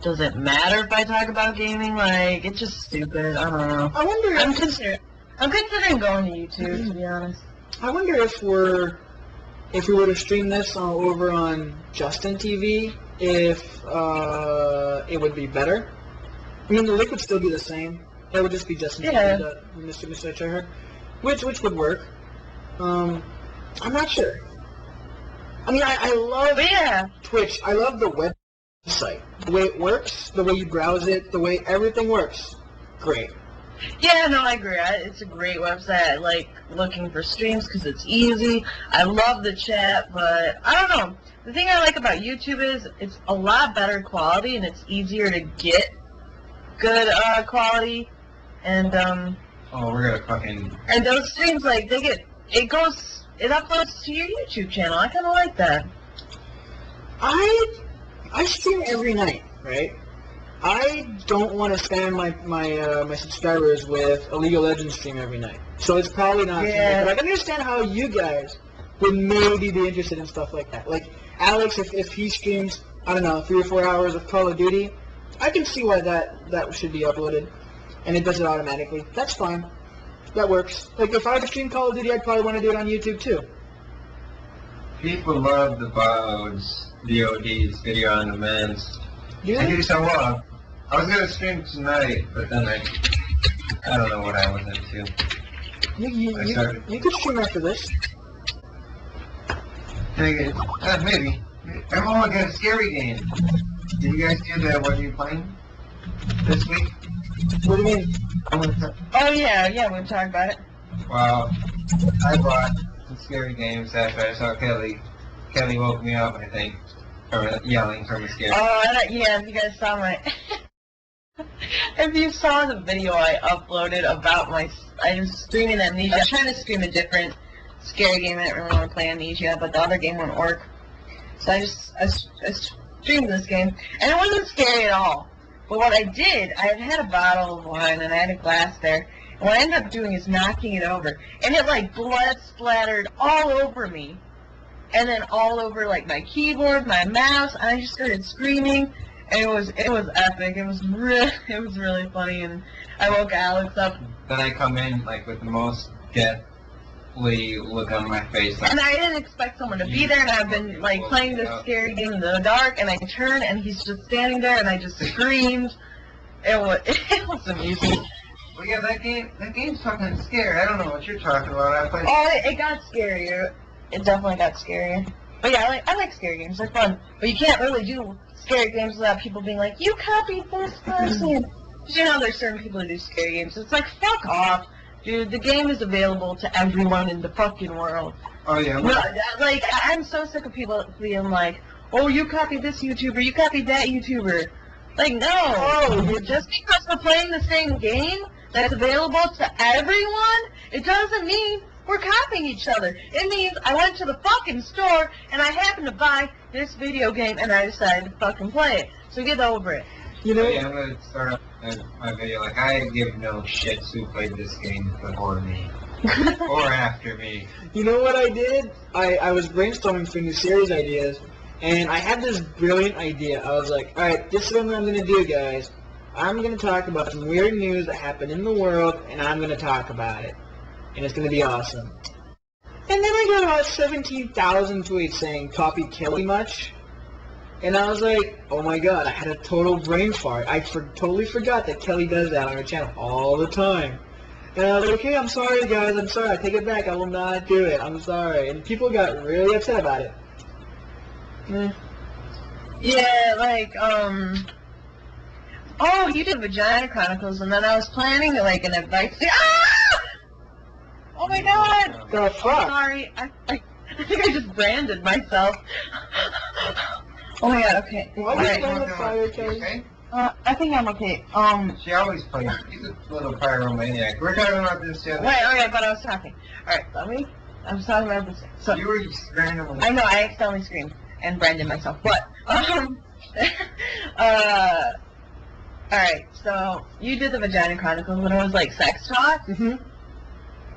does it matter if I talk about gaming? Like, it's just stupid. I don't know. I wonder I'm considering going to YouTube, to be honest. I wonder if we were to stream this over on Justin TV, if it would be better. I mean, the link would still be the same. It would just be Justin TV, Mr. Treasure, which would work. I'm not sure. I mean, I love Twitch. I love the website. The way it works, the way you browse it, the way everything works. Great. Yeah, no, I agree. It's a great website. I like looking for streams because it's easy. I love the chat, but I don't know. The thing I like about YouTube is it's a lot better quality and it's easier to get good quality. And we're gonna fucking. And those streams, like, it uploads to your YouTube channel. I kind of like that. I stream every night, right? I don't want to spam my subscribers with a League of Legends stream every night. So it's probably not something. But I can understand how you guys would maybe be interested in stuff like that. Like Alex, if he streams, I don't know, 3 or 4 hours of Call of Duty, I can see why that should be uploaded. And it does it automatically. That's fine. That works. Like if I had to stream Call of Duty, I'd probably want to do it on YouTube too. People love the VODs, video on demand. Yeah. I do so well. I was gonna stream tonight, but then I don't know what I was into. You could stream after this. Maybe. Everyone got a scary game. Did you guys do that? What are you playing this week? What do you mean? Oh yeah, we'll talk about it. Well, I bought some scary games after I saw Kelly. Kelly woke me up, I think, from yelling from a scary. Oh, yeah, if you guys saw if you saw the video I uploaded about I was streaming Amnesia. I was trying to stream a different scary game. I didn't really want to play Amnesia, but the other game wouldn't work. So I streamed this game, and it wasn't scary at all. But what I did, I had a bottle of wine, and I had a glass there, and what I ended up doing is knocking it over, and it, like, blood splattered all over me, and then all over, like, my keyboard, my mouse, and I just started screaming, and it was epic. It was really funny, and I woke Alex up. Then I come in, like, with the most deathly look on my face. Like, and I didn't expect someone to be there, and I've been, like, playing this scary game in the dark, and I turned, and he's just standing there, and I just screamed. It was amusing. Well, yeah, that game's fucking scary. I don't know what you're talking about. I played. Oh, it got scarier. It definitely got scarier. But yeah, I like scary games. They're fun. But you can't really do scary games without people being like, you copied this person. Because you know there's certain people who do scary games. It's like, fuck off. Dude, the game is available to everyone in the fucking world. Oh, yeah. No, like, I'm so sick of people being like, oh, you copied this YouTuber, you copied that YouTuber. Like, no. Just because we're playing the same game that's available to everyone, it doesn't mean we're copying each other. It means I went to the fucking store and I happened to buy this video game and I decided to fucking play it. So get over it. You know? Yeah, I'm going to start off my video. Like, I give no shits who played this game before me. Or after me. You know what I did? I was brainstorming for new series ideas, and I had this brilliant idea. I was like, alright, this is what I'm going to do, guys. I'm going to talk about some weird news that happened in the world, and I'm going to talk about it. And it's going to be awesome. And then I got about 17,000 tweets saying, copy Kelly much? And I was like, oh my god, I had a total brain fart. I totally forgot that Kelly does that on her channel all the time. And I was like, okay, I'm sorry, guys. I'm sorry. I take it back. I will not do it. I'm sorry. And people got really upset about it. Yeah, like, oh, you did Vagina Chronicles, and then I was planning, like, an advice. Ah! Oh, my God. The fuck? Sorry. I think I just branded myself. Oh, my God, okay. Why are you playing with fire, Kelly? Okay? I think I'm okay. She always plays. She's a little pyromaniac. We're talking about this the other Wait, okay, but I was talking. Alright, I was talking about this. So, You were just randomly. I know, I accidentally screamed and branded myself. But, alright, so you did the Vagina Chronicles when it was like sex talk. Mm-hmm.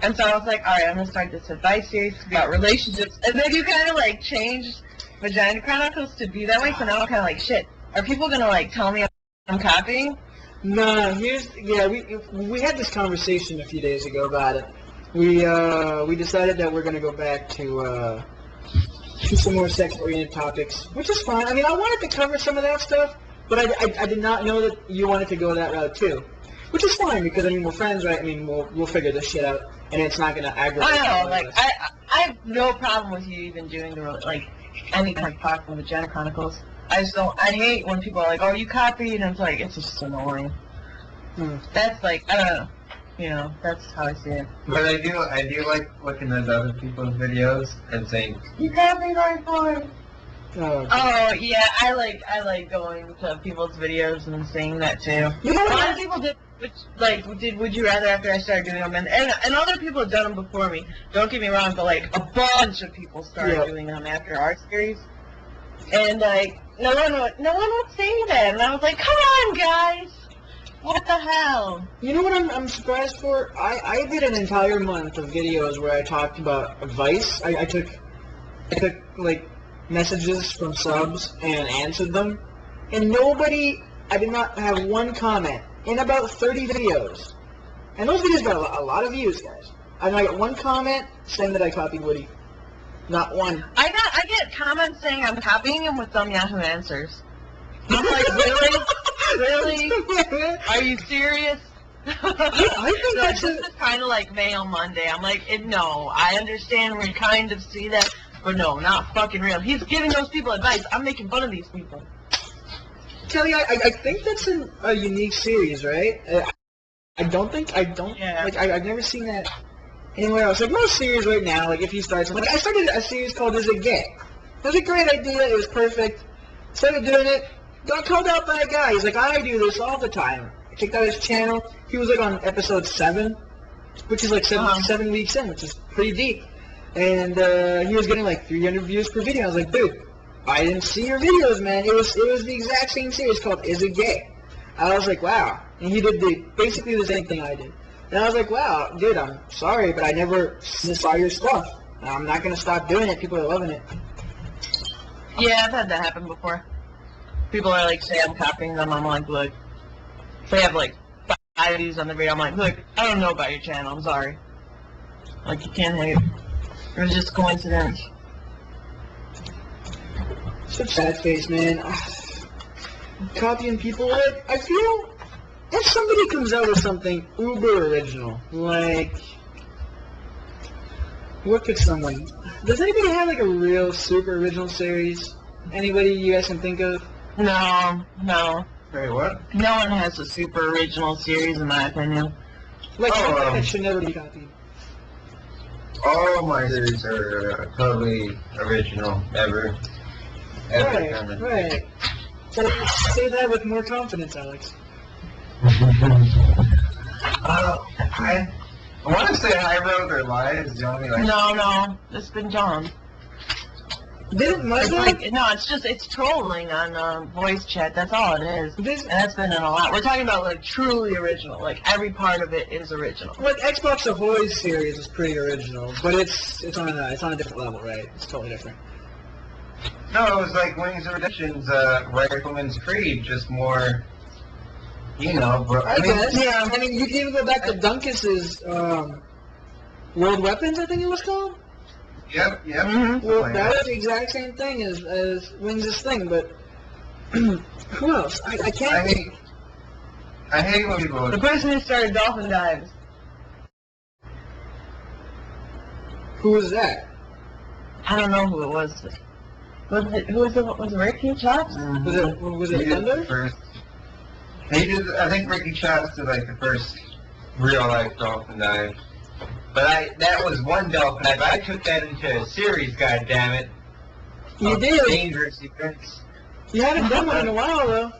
And so I was like, alright, I'm going to start this advice series about relationships. And then you kind of like changed Vagina Chronicles to be that way. So now I'm kind of like, shit, are people going to like tell me I'm copying? No, we had this conversation a few days ago about it. We decided that we're gonna go back to some more sex-oriented topics, which is fine. I mean, I wanted to cover some of that stuff, but I did not know that you wanted to go that route too, which is fine because I mean we're friends, right? I mean we'll figure this shit out, and it's not gonna aggravate. I know, like I have no problem with you even doing the like any kind of talk from the Vagina Chronicles. I just don't. I hate when people are like, "Oh, you copied," and it's like it's just annoying. That's like I don't know. You know, that's how I see it. But I do like looking at other people's videos and saying, "You copied my part." Oh yeah, I like going to people's videos and saying that too. You know A what? lot of people did. Would you rather after I started doing them, and other people have done them before me. Don't get me wrong, but like a bunch of people started doing them after our series, and like no one would say that, and I was like, come on, guys, what the hell? You know what I'm surprised for? I did an entire month of videos where I talked about advice. I took like messages from subs and answered them, and I did not have one comment in about 30 videos. And those videos got a lot of views, guys. I got one comment saying that I copied Woody. Not one. I get comments saying I'm copying him with some Yahoo Answers. I'm like, really? Really? Are you serious? I think So that's this is kind of like Mail Monday. I'm like, no, I understand we kind of see that, but no, not fucking real. He's giving those people advice. I'm making fun of these people. Kelly, I think that's a unique series, right? I've never seen that anywhere else. Like most series right now, like if you start something, like I started a series called Is It Gay? It was a great idea, it was perfect. Started doing it, got called out by a guy. He's like, I do this all the time. I checked out his channel. He was like on episode 7, which is like 7 weeks in, which is pretty deep. And he was getting like 300 views per video. I was like, dude, I didn't see your videos, man. It was the exact same series called Is It Gay? I was like, wow. And he did basically the same thing I did. And I was like, wow, dude, I'm sorry, but I never saw your stuff. I'm not going to stop doing it. People are loving it. Yeah, I've had that happen before. People are like, say I'm copying them. I'm like, look, they have like 5 views on the video. I'm like, look, I don't know about your channel. I'm sorry. Like, you can't hate. It was just a coincidence. Such sad face, man. Copying people. Like, I feel if somebody comes out with something uber original, like, what could someone? Does anybody have like a real super original series? Anybody you guys can think of? No. Wait, what? No one has a super original series, in my opinion. Like something that should never be copied. All my series are totally original, ever. Right. So say that with more confidence, Alex. I want to say High Road or Live is the only like. No, it's been John. Didn't my It's like, no, it's trolling on voice chat. That's all it is. And that's been in a lot. We're talking about like truly original. Like every part of it is original. Like Xbox Ahoy's series is pretty original, but it's on a different level, right? It's totally different. No, it was like Wings of Redemption's Rifleman's Creed, just more, you know, bro. I guess. Yeah. I mean, you can even go back to Dunkus's World Weapons, I think it was called. Yep. Mm-hmm. Well, that was the exact same thing as Wings' thing, but who else? I can't think. I hate when people. The person who started Dolphin Dives. Who was that? I don't know who it was. Was it Ricky Chops? Was it Thunder? I think Ricky Chops did like the first real life dolphin dive. But that was one dolphin dive. I took that into a series, goddammit. You did. Dangerous events. You haven't done one in a while though.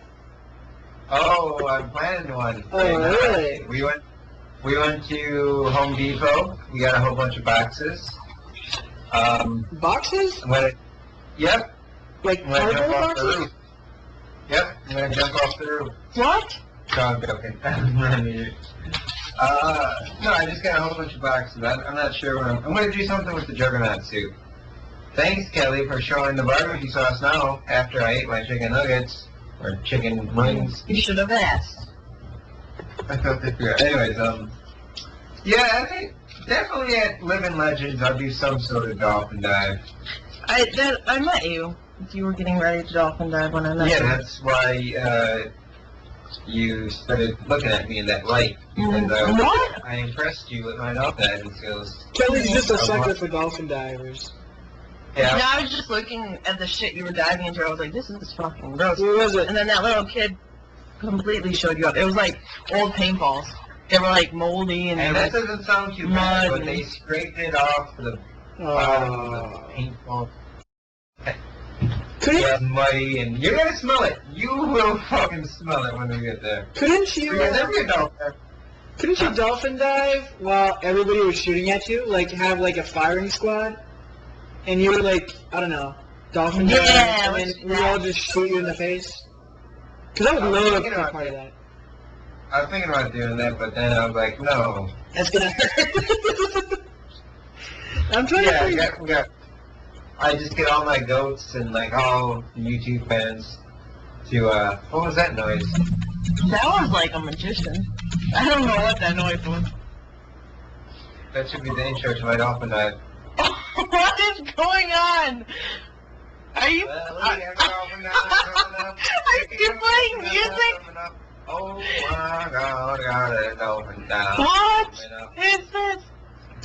Oh, I'm planning one. Oh, really? We went to Home Depot. We got a whole bunch of boxes. Boxes? Yep. Like I'm gonna jump cardboard off the boxes? roof. Yep, I'm gonna jump off the roof. What? No, I'm joking. No, I just got a whole bunch of boxes. I'm not sure what I'm gonna do something with the Juggernaut suit. Thanks, Kelly, for showing the barbecue sauce now after I ate my chicken nuggets or chicken wings. You should have asked. I thought they forgot. Anyways, yeah, I think definitely at Living Legends I'll do some sort of dolphin dive. I met you. You were getting ready to dolphin dive when I met you. Yeah, that's why you started looking at me in that light. And What? I impressed you with my dolphin diving skills. Kelly's just a sucker for dolphin divers. Yeah. No, I was just looking at the shit you were diving into. I was like, this is fucking gross. What was it? And then that little kid completely showed you up. It was like old paintballs. They were like moldy and And they that were doesn't sound too bad, mud but they scraped it off the bottom of the paintball. Couldn't, Muddy, and you're gonna smell it. You will fucking smell it when we get there. couldn't you? Because every dolphin. Couldn't you dolphin dive while everybody was shooting at you? Like have like a firing squad, and you were like, I don't know, dolphin dive, Yeah, and then we all just shoot you in the face. Because I would love to be part of that. I was thinking about doing that, but then I was like, no. That's gonna hurt. I'm trying to figure. I just get all my goats and like all the YouTube fans to what was that noise? That was like a magician. I don't know what that noise was. That should be the intro to my dolphin dive. What is going on? Are you? Are you playing music? Oh my God, I got a dolphin dive. What is this?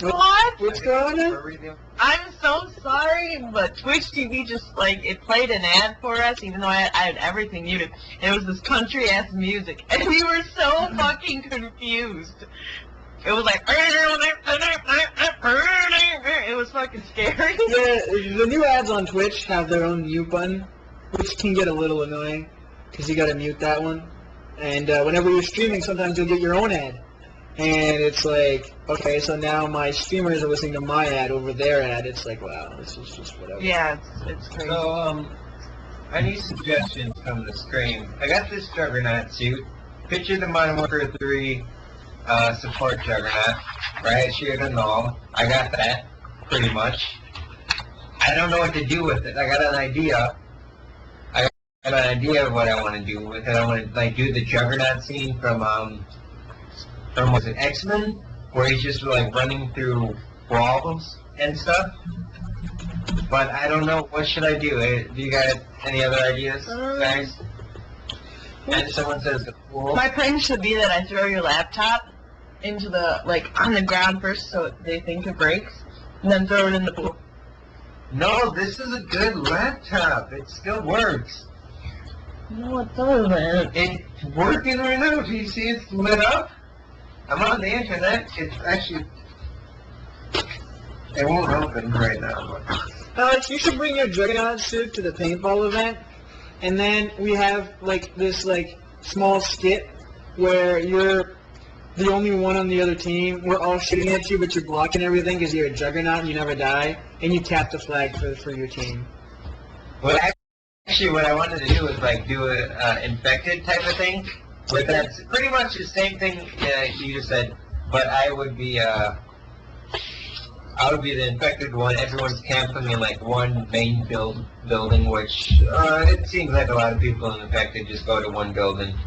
What? What's going on? I'm so sorry, but Twitch TV just like it played an ad for us, even though I had everything muted. And it was this country ass music, and we were so fucking confused. It was like it was fucking scary. Yeah, the new ads on Twitch have their own mute button, which can get a little annoying because you got to mute that one. And whenever you're streaming, sometimes you'll get your own ad. And it's like, okay, so now my streamers are listening to my ad over their ad. It's like, wow, this is just whatever. Yeah, it's crazy. So, I need suggestions from the stream. I got this Juggernaut suit. Picture the Modern Warfare 3 support Juggernaut, right? Sheared and all. I got that, pretty much. I don't know what to do with it. I got an idea. I got an idea of what I want to do with it. I want to, like, do the Juggernaut scene from was it X-Men? Where he's just, like, running through walls and stuff. But I don't know. What should I do? Do you guys any other ideas, guys? And someone says the pool. My plan should be that I throw your laptop into the, like, on the ground first so they think it breaks, and then throw it in the pool. No, this is a good laptop. It still works. No, it doesn't. It's working right now. Do you see it's lit up? I'm on the internet. It's actually... It won't open right now. But... Alex, you should bring your Juggernaut suit to the paintball event, and then we have, like, this, like, small skit where you're the only one on the other team. We're all shooting at you, but you're blocking everything because you're a Juggernaut and you never die, and you tap the flag for your team. Well, actually, what I wanted to do was, like, do a infected type of thing. But that's pretty much the same thing you just said, but I would be the infected one. Everyone's camping in like one main building, which it seems like a lot of people infected just go to one building.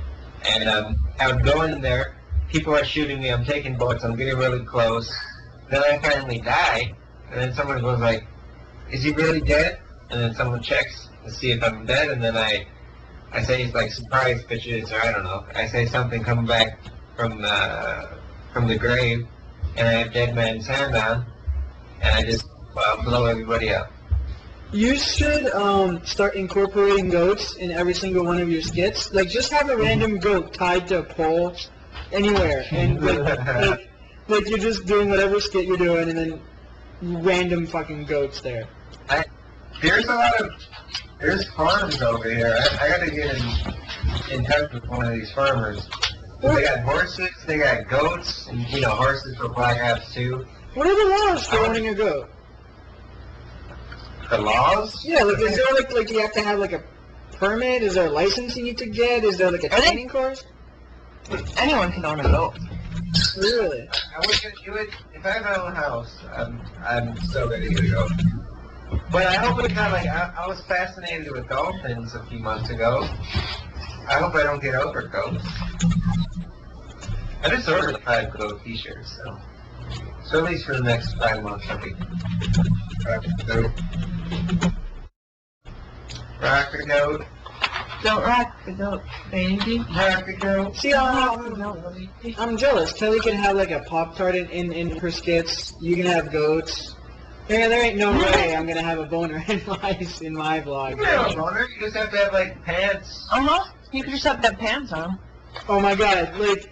And I would go in there, people are shooting me, I'm taking bullets, I'm getting really close. Then I finally die, and then someone goes like, is he really dead? And then someone checks to see if I'm dead, and then I say it's like surprise pictures, or I don't know. I say something coming back from the grave, and I have Dead Man's Hand on, and I just blow everybody up. You should start incorporating goats in every single one of your skits. Like, just have a random goat tied to a pole anywhere, and like you're just doing whatever skit you're doing, and then random fucking goats there. There's farms over here. I gotta get in touch with one of these farmers. They got horses, they got goats, and horses for black ops too. What are the laws for owning a goat? The laws? Yeah, like, is there like you have to have like a permit? Is there a license you need to get? Is there like a training course? Anyone can own a goat. Really? I wish I do it. If I have my own house, I'm so ready to go. But I hope it's not like I was fascinated with dolphins a few months ago. I hope I don't get over goats. I just ordered 5 goat t-shirts, so at least for the next 5 months I'll be rock the goat. Don't rock the goat, baby. Rock the goat. See, I'm jealous. Kelly can have like a Pop-Tart in her skits. You can have goats. Man, there ain't no way I'm gonna have a boner in my vlog. You can have a boner. You just have to have like pants. You can just have that pants on. Oh my god, like,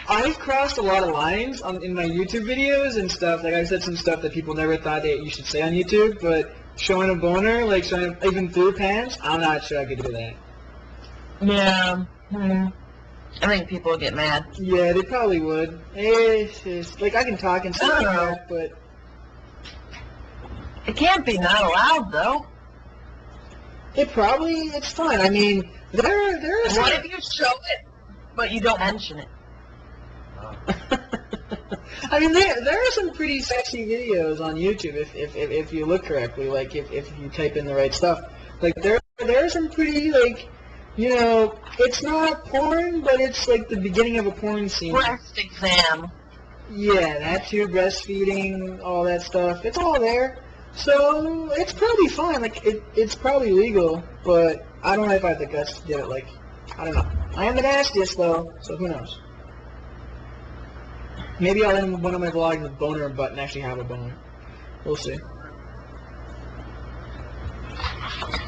I've crossed a lot of lines in my YouTube videos and stuff. Like, I've said some stuff that people never thought that you should say on YouTube, but showing a boner, like showing even through pants, I'm not sure I could do that. Yeah. I think people would get mad. Yeah, they probably would. It's just, like, I can talk and stuff like that, but... It can't be not allowed, though. It's fine. I mean, there are some... What if you show it, but you don't mention it? I mean, there are some pretty sexy videos on YouTube if you look correctly, like if you type in the right stuff. Like there are some pretty, like, it's not porn, but it's like the beginning of a porn scene. Breast exam. Yeah, that too, breastfeeding, all that stuff. It's all there. So it's probably fine. Like it's probably legal, but I don't know if I have the guts to do it. Like, I don't know. I am an atheist though, so who knows? Maybe I'll end one of my vlogs with boner butt and actually have a boner. We'll see.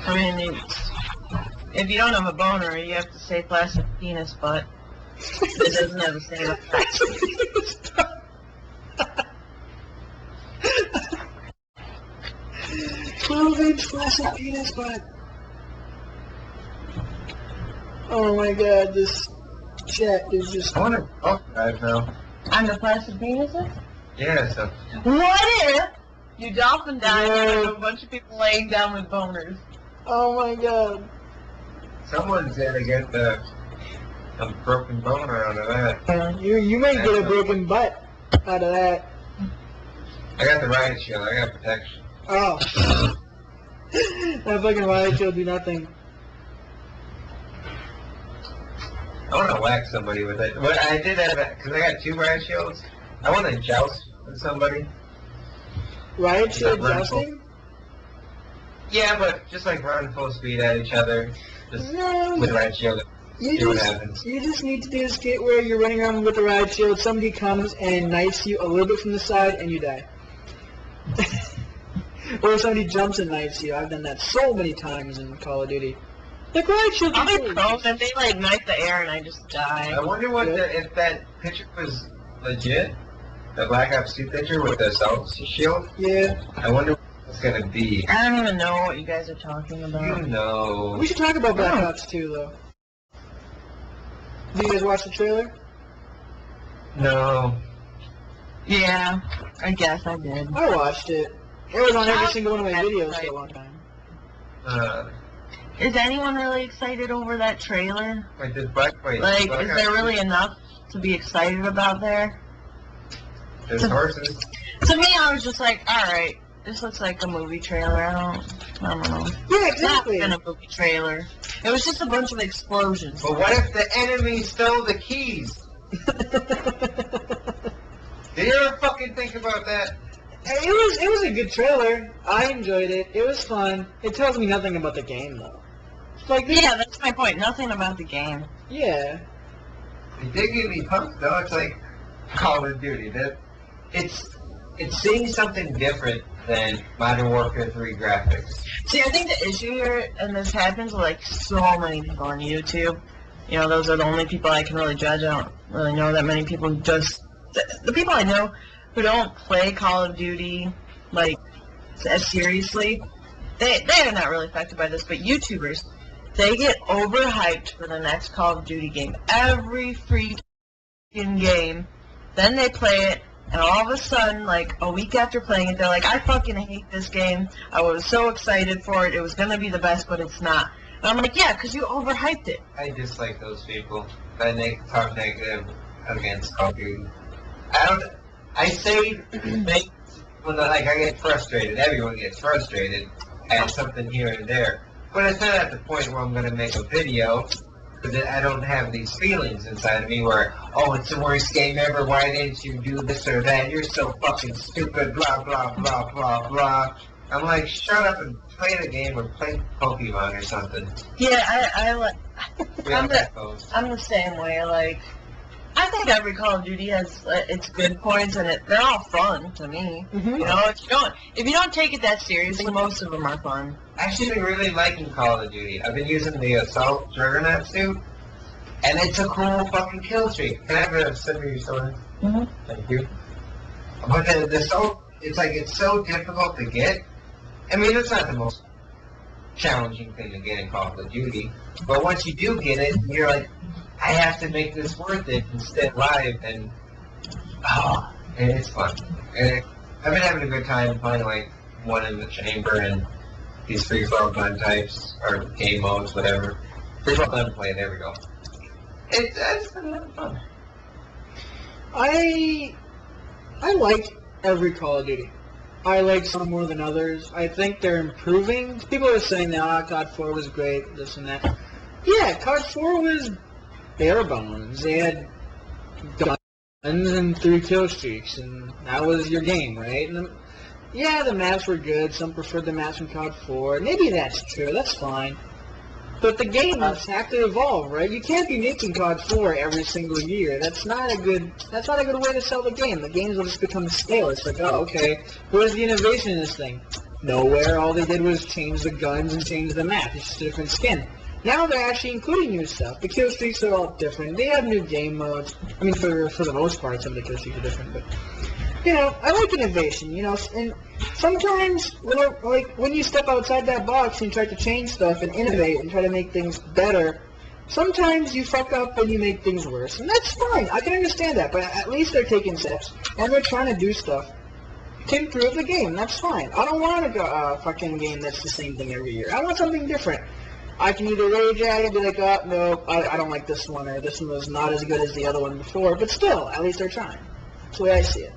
I mean, if you don't have a boner, you have to say plastic penis butt. It doesn't have the same effect. 12-inch plastic penis butt. Oh my god, this chat is just... I want to talk guys now. On the plastic penises? Yeah, so... What if you dolphin dive and have a bunch of people laying down with boners? Oh my god. Someone's gonna get a broken boner out of that. You might get a broken butt out of that. I got the riot shield. I got protection. Oh. That fucking riot shield do nothing. I want to whack somebody with it. But I did have that, because I got 2 riot shields. I want to joust with somebody. Riot shield jousting? Yeah, but just like run full speed at each other. Just with riot shield. See what happens. You just need to do a skit where you're running around with the riot shield, somebody comes and knifes you a little bit from the side, and you die. Or somebody jumps and knifes you. I've done that so many times in Call of Duty. The riot shield I'll be pros and they like knife the air and I just die. I wonder what if that picture was legit. The Black Ops 2 picture with the assault shield. Yeah. I wonder what it's gonna be. I don't even know what you guys are talking about. You know. We should talk about Black Ops 2 though. Did you guys watch the trailer? No. Yeah, I guess I did. I watched it. It was on every single one of my videos for a long time. Is anyone really excited over that trailer? Wait, is there really enough to be excited about there? There's horses. To me, I was just like, alright, this looks like a movie trailer. I don't know. Yeah, exactly. It's not been a movie trailer. It was just a bunch of explosions. But what if the enemy stole the keys? Did you ever fucking think about that? It was a good trailer. I enjoyed it. It was fun. It tells me nothing about the game though. Yeah, that's my point. Nothing about the game. Yeah. It did give me pumped though. It's like Call of Duty. it's seeing something different than Modern Warfare 3 graphics. See, I think the issue here, and this happens with like so many people on YouTube. You know, those are the only people I can really judge. I don't really know that many people who just the people I know who don't play Call of Duty like as seriously. They are not really affected by this, but YouTubers, they get overhyped for the next Call of Duty game. Every freaking game, then they play it, and all of a sudden, like a week after playing it, they're like, I fucking hate this game. I was so excited for it. It was going to be the best, but it's not. And I'm like, yeah, because you overhyped it. I dislike those people that talk negative against Call of Duty. I say when I get frustrated. Everyone gets frustrated at something here and there. But it's not at the point where I'm going to make a video because I don't have these feelings inside of me where, oh, it's the worst game ever, why didn't you do this or that, you're so fucking stupid, blah, blah, blah, blah, blah. I'm like, shut up and play the game or play Pokemon or something. Yeah, I like... I'm I'm the same way, like... I think every Call of Duty has its good points, and they're all fun to me. Mm-hmm. You know, if you don't take it that seriously, most of them are fun. I've actually been really liking Call of Duty. I've been using the Assault Juggernaut suit, and it's a cool fucking kill streak. Can I have a sip of your soda? Mm-hmm. Thank you. But the Assault, it's so difficult to get. I mean, it's not the most challenging thing to get in Call of Duty, but once you do get it, you're like, I have to make this worth it and stay alive, and it's fun. And I've been having a good time playing like one in the chamber and these free-for-all gun types or game modes, whatever. Free-for-all gun play, there we go. It's been a lot of fun. I like every Call of Duty. I like some more than others. I think they're improving. People are saying that COD 4 was great, this and that. Yeah, COD 4 was bare bones. They had guns and 3 kill streaks, and that was your game, right? And the maps were good. Some preferred the maps from COD 4. Maybe that's true. That's fine. But the games have to evolve, right? You can't be making COD 4 every single year. That's not a good way to sell the game. The games will just become stale. It's like, oh, okay, where's the innovation in this thing? Nowhere. All they did was change the guns and change the map. It's just a different skin. Now they're actually including new stuff. The kill streaks are all different. They have new game modes. I mean, for the most part, some of the kill streaks are different. But, you know, I like innovation, you know. And sometimes, when you step outside that box and try to change stuff and innovate and try to make things better, sometimes you fuck up and you make things worse. And that's fine. I can understand that. But at least they're taking steps. And they're trying to do stuff to improve the game. That's fine. I don't want a fucking game that's the same thing every year. I want something different. I can either rage at it and be like, oh, no, I don't like this one, or this one was not as good as the other one before, but still, at least they're trying. That's the way I see it.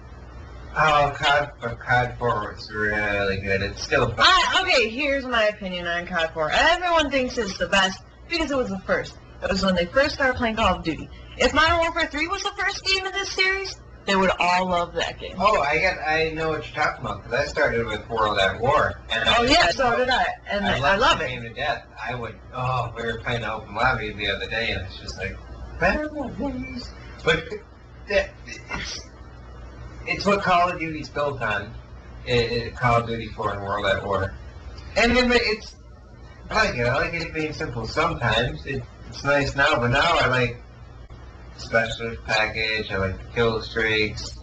Oh, COD 4 was really good. It's still fun. Okay, here's my opinion on COD 4. Everyone thinks it's the best because it was the first. It was when they first started playing Call of Duty. If Modern Warfare 3 was the first game in this series, they would all love that game. Oh, I know what you're talking about, because I started with World at War. And so did I. And I love it. Game to death. We were playing the open lobby the other day, and it's just like, please. But it's what Call of Duty's built on. Call of Duty 4 and World at War. And I like it. I like it being simple sometimes. It's nice now, but now I like specialist package, I like the kill streaks,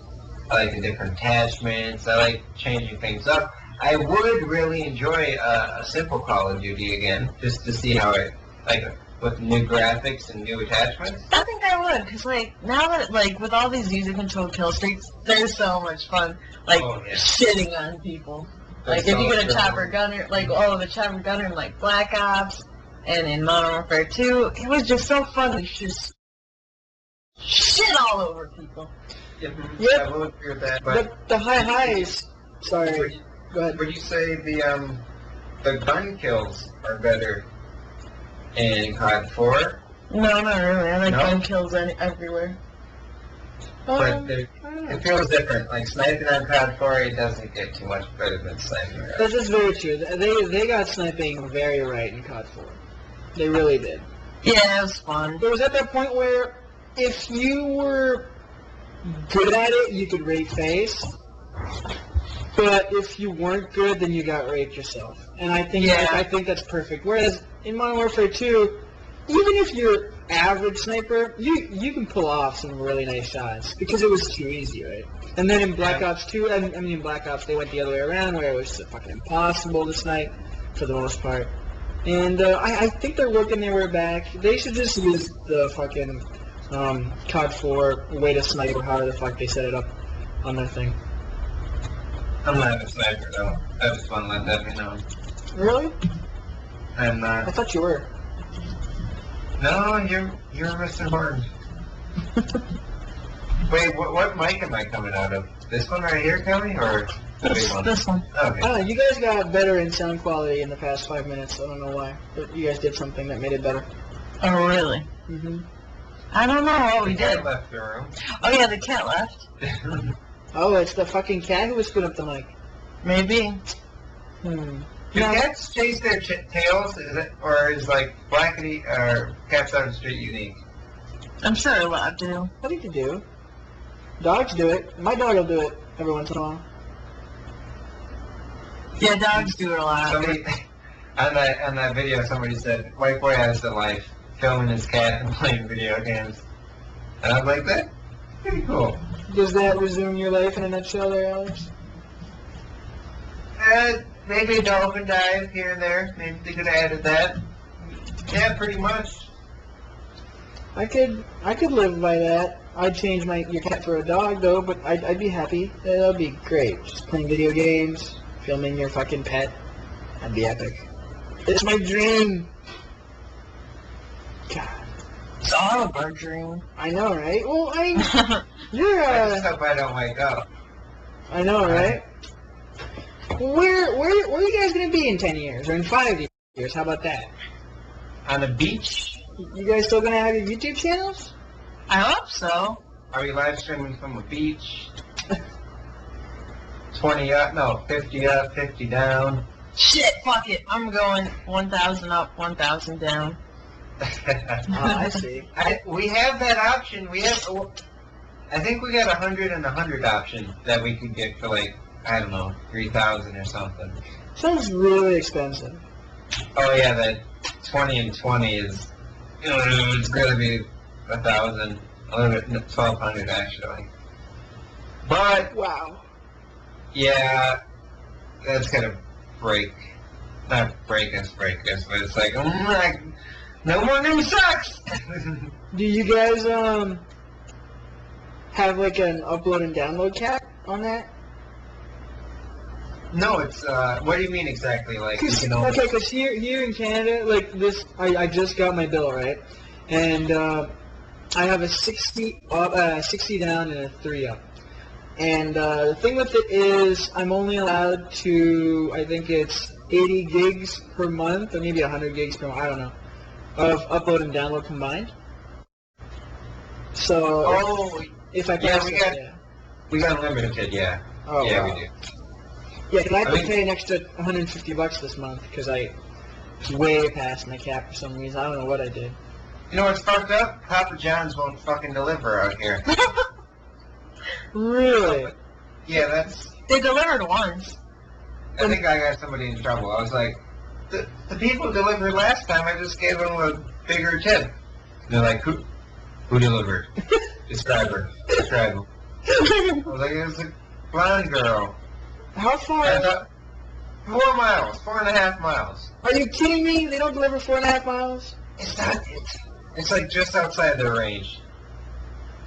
I like the different attachments, I like changing things up. I would really enjoy a simple Call of Duty again, just to see how it, with new graphics and new attachments. I think I would, because, now that, with all these user-controlled kill streaks, they're so much fun, shitting on people. If you get a chopper gunner, the chopper gunner in, Black Ops, and in Modern Warfare 2, it was just so fun to just shit all over people. Yep. Yep. I will agree with that. But the high highs. Sorry. Go ahead. Would you say the gun kills are better in COD 4? No, not really. I like gun kills everywhere. But it feels different. Like sniping on COD 4, it doesn't get too much better than sniping. This is very true. They got sniping very right in COD 4. They really did. Yeah, it was fun. It was at that point where if you were good at it, you could rate face. But if you weren't good, then you got raped yourself. And I think I think that's perfect. Whereas in Modern Warfare 2, even if you're average sniper, you can pull off some really nice shots because it was too easy, right? And then in Black Ops 2, I mean in Black Ops, they went the other way around where it was fucking impossible to snipe for the most part. And I think they're working their way back. They should just use the fucking COD 4 way to snipe or however the fuck they set it up on their thing. I'm not a sniper though. I just want to let that be known. Really? I'm not. I thought you were. No, you're Mr. Horn. Wait, what mic am I coming out of? This one right here, Kelly, or the big one? This one. Okay. I don't know, you guys got better in sound quality in the past 5 minutes. I don't know why. But you guys did something that made it better. Oh, really? Mm-hmm. I don't know what we The cat did. left the room. Oh, yeah, the cat left. Oh, it's the fucking cat who was screwing up the mic. Maybe. Hmm. Do No. cats chase their tails, or is like Blackity or Cats on the Street unique? I'm sure a lot do. What did you do? Dogs do it. My dog will do it every once in a while. Yeah, dogs do it a lot. Somebody on that video, somebody said, "White boy has the life, filming his cat and playing video games," and I was like, "That's pretty cool." Does that resume your life in a nutshell there, Alex? Maybe a dolphin dive here and there. Maybe they could have added that. Yeah, pretty much. I could live by that. I'd change your cat for a dog though, but I'd be happy. That'd be great. Just playing video games, filming your fucking pet. That'd be epic. It's my dream. God, It's all a bird dream. I know, right? Well, you're I just hope I don't wake up. I know, right? Where are you guys gonna be in 10 years or in 5 years? How about that? On the beach? You guys still gonna have your YouTube channels? I hope so. Are we live streaming from a beach? 20 up? No, 50 up, 50 down. Shit, fuck it. I'm going 1,000 up, 1,000 down. I see. We have that option. I think we got 100 and 100 option that we could get for like, I don't know, 3,000 or something. Sounds really expensive. Oh yeah, that 20 and 20 is, it's gonna be 1,000, a little bit, 1,200 actually. But Wow. yeah, that's gonna not break us, but it's like, no more new socks. Do you guys have like an upload and download cap on that? No, it's what do you mean exactly? Like, you can only... Okay, because here in Canada, like this, I just got my bill, right? And I have a 60 down and a 3 up. And the thing with it is I'm only allowed to, I think it's 80 gigs per month, or maybe 100 gigs per month, I don't know, of upload and download combined. So if I pass we got unlimited, yeah. Oh, yeah, wow. we do. Yeah, but I have to pay an extra $150 this month because I was way past my cap for some reason. I don't know what I did. You know what's fucked up? Papa John's won't fucking deliver out here. Really? Yeah, that's... They delivered once. I think I got somebody in trouble. I was like, the people delivered last time, I just gave them a bigger tip. And they're like, who delivered? Describe her. Describe her. I was like, it was a blonde girl. How far? 4 miles, 4.5 miles. Are you kidding me? They don't deliver 4.5 miles? It's not, it's like just outside their range.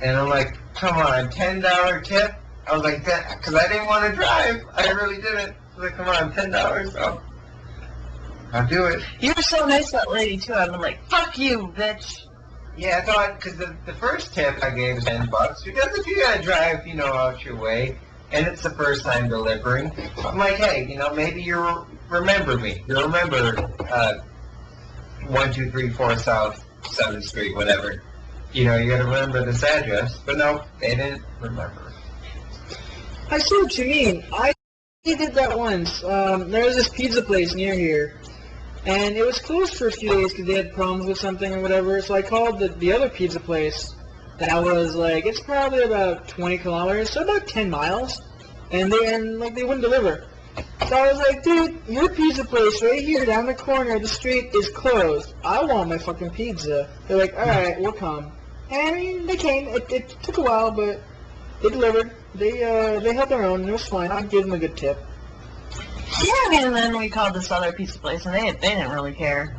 And I'm like, come on, $10 tip? I was like, because I didn't want to drive. I really didn't. I was like, come on, $10. I'll do it. You were so nice to that lady, too. I've been like, fuck you, bitch. Yeah, I thought, because the first tip I gave was $10, because if you gotta drive, out your way, and it's the first time delivering, I'm like, hey, maybe you remember me. You remember 1234 South 7th Street, whatever. You gotta remember this address. But no, they didn't remember. I see what you mean. I did that once. There was this pizza place near here, and it was closed for a few days because they had problems with something or whatever. So I called the other pizza place that was like, it's probably about 20 kilometers, so about 10 miles. and they wouldn't deliver. So I was like, dude, your pizza place right here down the corner of the street is closed. I want my fucking pizza. They're like, all right, we'll come. And I mean, they came. It took a while, but they delivered. They held their own. It was fine. I'd give them a good tip. Yeah, and then we called this other pizza place, and they didn't really care.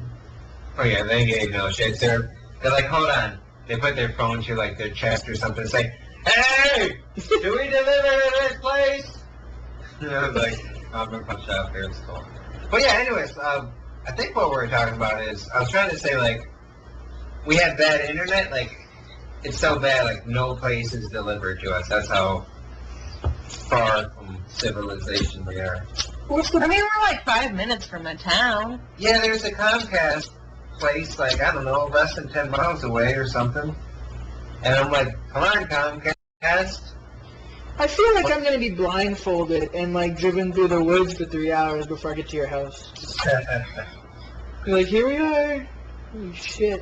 Oh yeah, they gave no shit. They're like, hold on. They put their phone to like their chest or something. It's like, hey, do we deliver to this place? And I was like, I'm gonna punch out there. It's cool. But yeah, anyways, I think what we're talking about is I was trying to say like we have bad internet. Like it's so bad, like no place is delivered to us. That's how far from civilization we are. I mean, we're like 5 minutes from the town. Yeah, there's a Comcast place, like, I don't know, less than 10 miles away or something. And I'm like, come on, Comcast. I feel like I'm going to be blindfolded and, like, driven through the woods for 3 hours before I get to your house. You're like, here we are. Holy shit.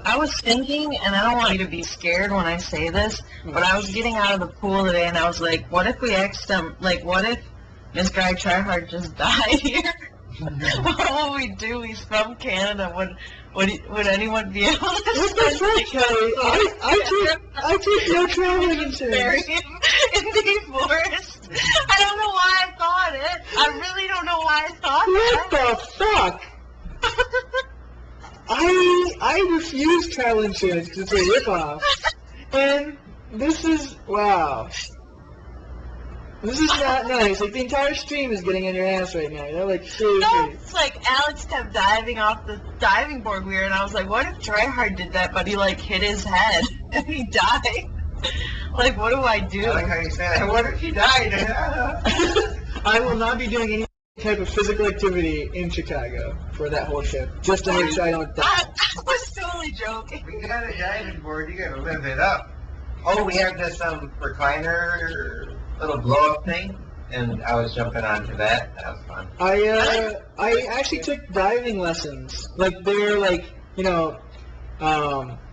I was thinking, and I don't want you to be scared when I say this, but I was getting out of the pool today, and I was like, what if we asked them, like, what if this guy Tryhard just died here? What would we do? He's from Canada. Would anyone be able to What the fuck, Kelly? I took no traveling insurance. bury him in the forest? I don't know why I thought it. I really don't know why I thought What that. the fuck? I refuse travel insurance because it's a ripoff. And this is, wow. This is not nice. Like, the entire stream is getting on your ass right now. They're like, seriously. No, it's like Alex kept diving off the diving board weird, and I was like, what if Tryhard did that, but he, like, hit his head, and he died? Like, what do I do? I like how you say that. What if he died? I will not be doing any type of physical activity in Chicago for that whole trip, just to make sure I don't die. I was totally joking. We got a diving board. You gotta live it up. Oh, we have this recliner little blow-up thing, and I was jumping onto that. That was fun. I actually took diving lessons. Like, they're like, you know,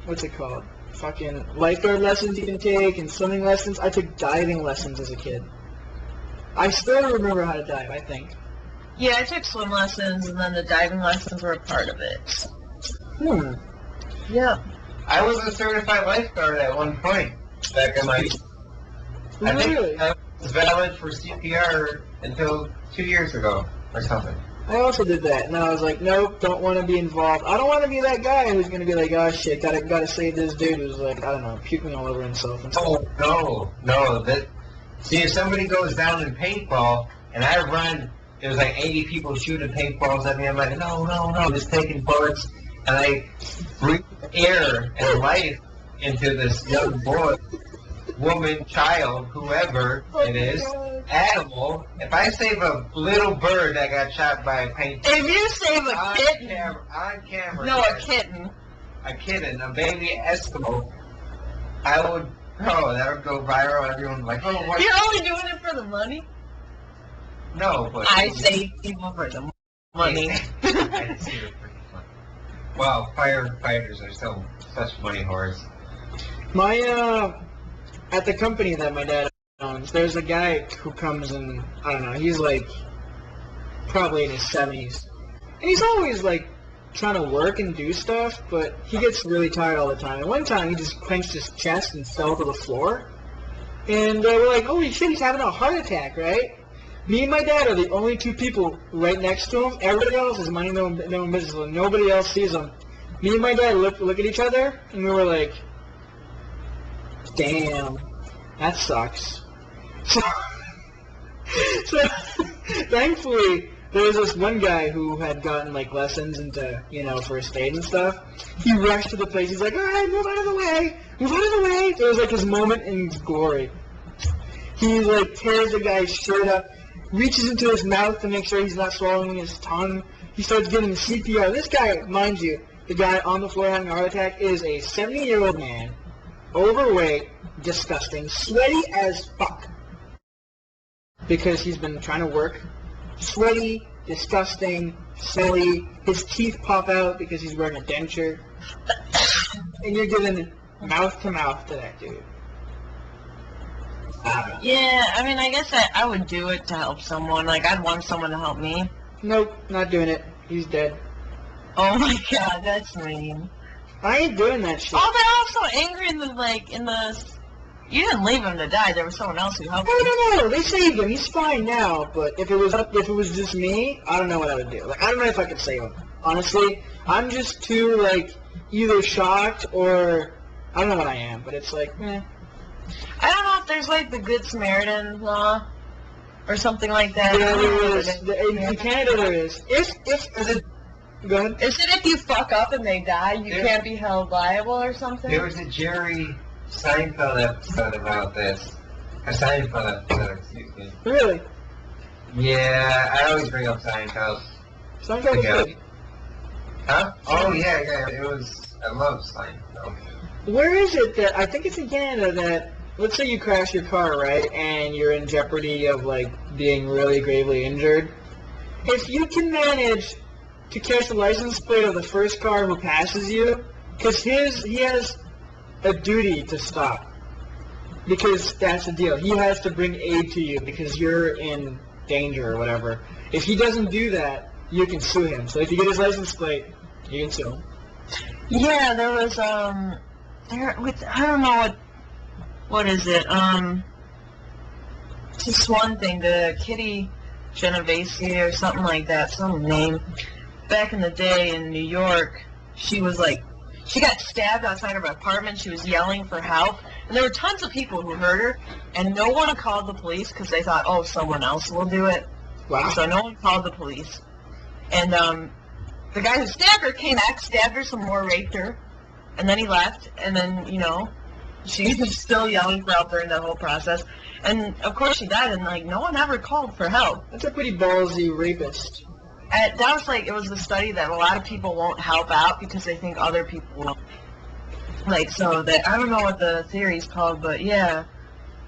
what's it called? Fucking lifeguard lessons you can take and swimming lessons. I took diving lessons as a kid. I still remember how to dive, I think. Yeah, I took swim lessons, and then the diving lessons were a part of it. Yeah. I was a certified lifeguard at one point back in my. I think Really? I was valid for CPR until 2 years ago or something. I also did that, and I was like, nope, don't want to be involved. I don't want to be that guy who's going to be like, oh shit, gotta save this dude who's like, I don't know, puking all over himself and stuff. Oh, no. See, if somebody goes down in paintball, and I run, there's like 80 people shooting paintballs at me, I'm like, no, just taking bullets, and I breathe air and life into this young boy, woman, child, whoever it is, animal. If I save a little bird that got shot by a paintball, If you save a on kitten, camera, no, a kitten. a kitten, a baby Eskimo, I would, that would go viral. Everyone like, oh, what? You're only doing it for the money? No, but I save people for the money. I see it pretty fun. Wow, firefighters are so such money whores. My, at the company that my dad owns, there's a guy who comes in, I don't know, he's like, probably in his 70s. And he's always like, trying to work and do stuff, but he gets really tired all the time. And one time he just clenched his chest and fell to the floor. And we're like, holy shit, he's having a heart attack, right? Me and my dad are the only two people right next to him. Everybody else is minding their own business, and nobody else sees him. Me and my dad look at each other, and we were like, damn, that sucks. So thankfully, there was this one guy who had gotten, like, lessons into, you know, first aid and stuff. He rushed to the place. He's like, all right, move out of the way. Move out of the way. It was, like, his moment in glory. He, like, tears the guy's shirt up, reaches into his mouth to make sure he's not swallowing his tongue. He starts giving CPR. This guy, mind you, the guy on the floor having a heart attack is a 70-year-old man, overweight, disgusting, sweaty as fuck. Because he's been trying to work. Sweaty, disgusting, silly. His teeth pop out because he's wearing a denture. And you're giving mouth to mouth to that dude. I don't know. Yeah, I mean, I guess I would do it to help someone. Like, I'd want someone to help me. Nope, not doing it. He's dead. Oh my god, that's mean. I ain't doing that shit. Oh, they're all so angry in the... You didn't leave him to die. There was someone else who helped him. I don't know. They saved him. He's fine now. But if it was just me, I don't know what I would do. Like, I don't know if I could save him. Honestly, I'm just too like either shocked or I don't know what I am. But it's like, eh. I don't know if there's like the Good Samaritan law or something like that. Yeah, there is. In Canada, there is. If is it? Go ahead. Is it if you fuck up and they die, you can't be held liable or something? There was a Jerry Seinfeld episode about this. A Seinfeld episode, excuse me. Really? Yeah, I always bring up Seinfeld. Seinfeld is good. Huh? Oh, yeah, it was... I love Seinfeld. Where is it that... I think it's in Canada that... Let's say you crash your car, right? And you're in jeopardy of, like, being really gravely injured. If you can manage to catch the license plate of the first car who passes you, because he has a duty to stop. Because that's the deal. He has to bring aid to you because you're in danger or whatever. If he doesn't do that, you can sue him. So if you get his license plate, you can sue him. Yeah, there was, I don't know what is it, just one thing, the Kitty Genovese or something like that, some name. Back in the day in New York, she was like, she got stabbed outside of her apartment. She was yelling for help. And there were tons of people who heard her, and no one called the police because they thought, oh, someone else will do it. Wow. So no one called the police. And the guy who stabbed her came back, stabbed her some more, raped her, and then he left. And then, she was still yelling for help during that whole process. And, of course, she died, and, like, no one ever called for help. That's a pretty ballsy rapist. That was like, it was the study that a lot of people won't help out because they think other people will. Like, so that, I don't know what the theory's called, but yeah.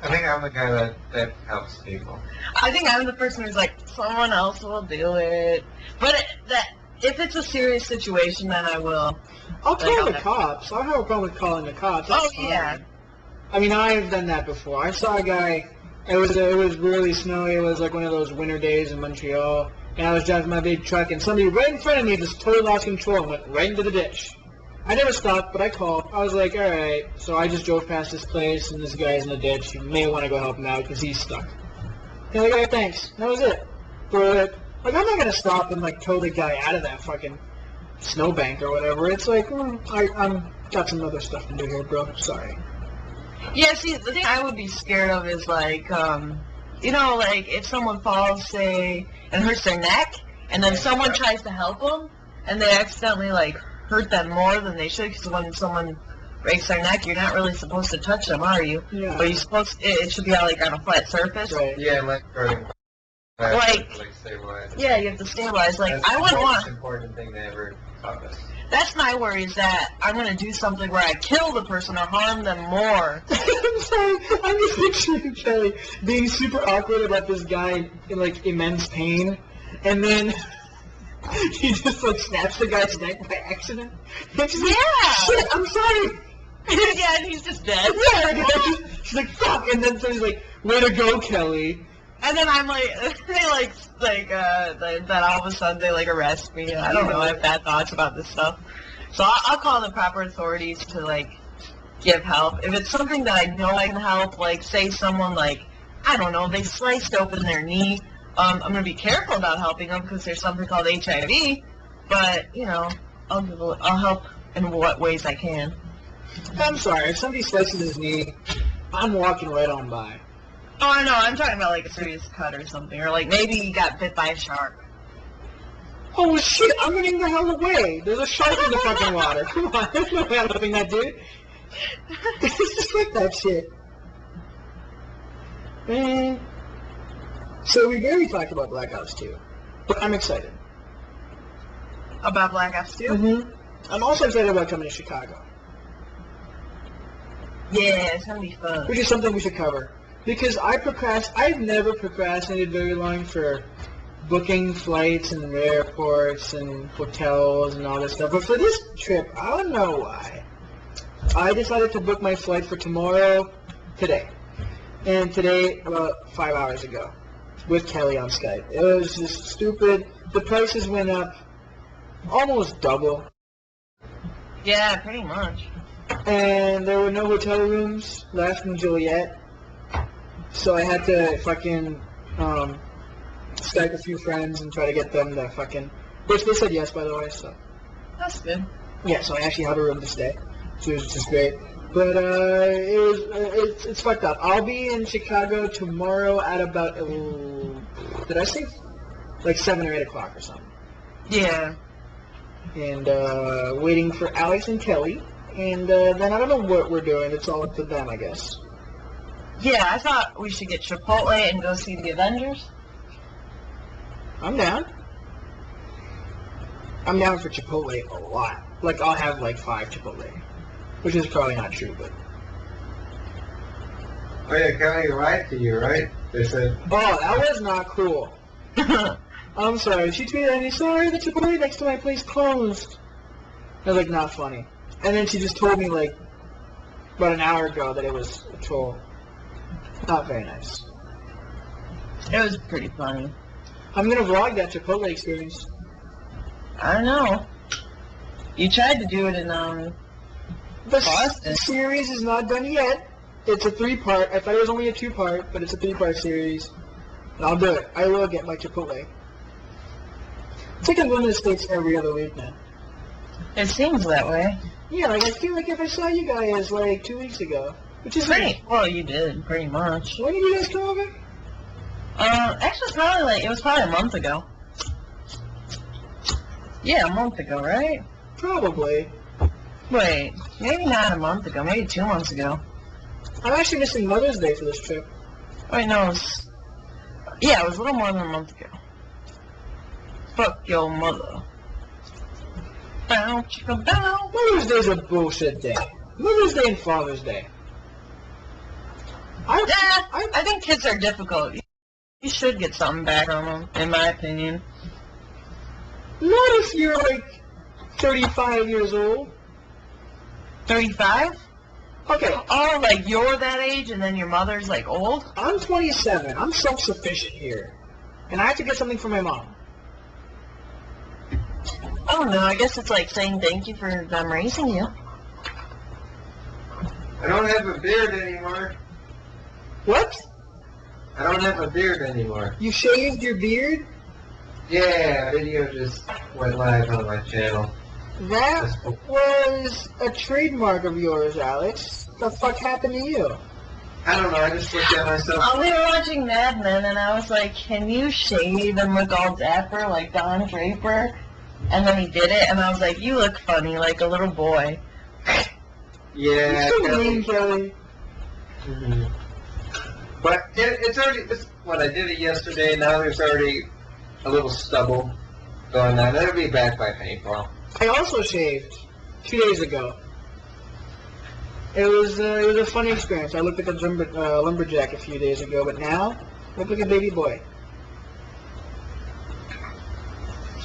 I think I'm the guy that helps people. I think I'm the person who's like, someone else will do it. But if it's a serious situation, then I will. I'll call the cops. I'll have a problem with calling the cops. That's fine. Yeah. I mean, I've done that before. I saw a guy, it was really snowy. It was like one of those winter days in Montreal. And I was driving my big truck, and somebody right in front of me just totally lost control and went right into the ditch. I never stopped, but I called. I was like, all right. So I just drove past this place, and this guy's in the ditch. You may want to go help him out because he's stuck. And like, all right, thanks. That was it. But, like, I'm not going to stop and, like, tow the guy out of that fucking snowbank or whatever. It's like, I'm got some other stuff to do here, bro. Sorry. Yeah, see, the thing I would be scared of is, like, like, if someone falls, say, and hurts their neck, and then someone tries to help them, and they accidentally, like, hurt them more than they should, because when someone breaks their neck, you're not really supposed to touch them, are you? Yeah. But you're supposed it should be, like, on a flat surface. Right. Yeah, stabilize. Yeah, you have to stabilize. Like, That's I wouldn't the want... most important thing they ever taught us. That's my worry, is that I'm going to do something where I kill the person or harm them more. I'm sorry. I'm just picturing Kelly being super awkward about this guy in, like, immense pain, and then he just, like, snaps the guy's neck by accident. And she's like, shit, I'm sorry. Yeah, and he's just dead. Yeah, she's like, fuck, and then somebody's like, way to go, Kelly. And then I'm like, then all of a sudden they, like, arrest me. I don't know, I have bad thoughts about this stuff. So I'll call the proper authorities to, like, give help. If it's something that I know I can help, like, say someone, like, I don't know, they sliced open their knee, I'm going to be careful about helping them because there's something called HIV, but, I'll help in what ways I can. I'm sorry, if somebody slices his knee, I'm walking right on by. Oh, I know. I'm talking about, like, a serious cut or something. Or, like, maybe he got bit by a shark. Oh, shit, I'm running the hell away. There's a shark in the fucking water. Come on, there's no way I'm helping that dude. Just like that shit. Man. So we barely talked about Black Ops 2. But I'm excited. About Black Ops 2? Mm-hmm. I'm also excited about coming to Chicago. Yeah, it's going to be fun. Which is something we should cover. Because I've never procrastinated very long for booking flights and airports and hotels and all this stuff. But for this trip, I don't know why. I decided to book my flight for tomorrow, today. and today about 5 hours ago with Kelly on Skype. It was just stupid. The prices went up almost double. Yeah, pretty much. And there were no hotel rooms left in Joliet. So I had to fucking Skype a few friends and try to get them to fucking... Which they said yes, by the way, so... That's good. Yeah, so I actually have a room to stay, which is just great. But it's fucked up. I'll be in Chicago tomorrow at about... did I say? Like 7 or 8 o'clock or something. Yeah. And waiting for Alex and Kelly. And then I don't know what we're doing. It's all up to them, I guess. Yeah, I thought we should get Chipotle and go see the Avengers. I'm down. I'm down for Chipotle a lot. Like, I'll have like 5 Chipotle. Which is probably not true, but... Oh yeah, Kelly lied to you, right? They said... Oh, that was not cool. I'm sorry. She tweeted at me, sorry, the Chipotle next to my place closed. I was like, not funny. And then she just told me, like, about an hour ago that it was a troll. Not very nice. It was pretty funny. I'm going to vlog that Chipotle experience. I don't know. You tried to do it in, The Boston. series is not done yet. It's a 3-part. I thought it was only a 2-part, but it's a 3-part series. And I'll do it. I will get my Chipotle. It's like I'm going to the States every other week now. It seems that way. Yeah, like I feel like if I saw you guys like 2 weeks ago, which is Pretty. Well, you did, pretty much. When did you guys come over? Actually, it was probably a month ago. Yeah, a month ago, right? Probably. Wait, maybe not a month ago, maybe 2 months ago. I'm actually missing Mother's Day for this trip. Wait, no, it was a little more than a month ago. Fuck your mother. Bow, chicka, bow. Mother's Day's a bullshit day. Mother's Day and Father's Day. I think kids are difficult. You should get something back on them, in my opinion. Not if you're like 35 years old. 35? Okay, Oh, like you're that age and then your mother's like old? I'm 27. I'm self-sufficient here. And I have to get something for my mom. I don't know, I guess it's like saying thank you for them raising you. I don't have a beard anymore. What? I don't have a beard anymore. You shaved your beard? Yeah, video just went live on my channel. That was a trademark of yours, Alex. The fuck happened to you? I don't know, I just looked at myself. We were watching Mad Men and I was like, can you shave and look all dapper like Don Draper? And then he did it and I was like, you look funny like a little boy. Yeah, You're so Kelly. mean, Kelly. Mhm. But it's what I did it yesterday. Now there's already a little stubble going on. It'll be back by paintball. I also shaved 2 days ago. It was a funny experience. I looked like a lumberjack a few days ago, but now I look like a baby boy.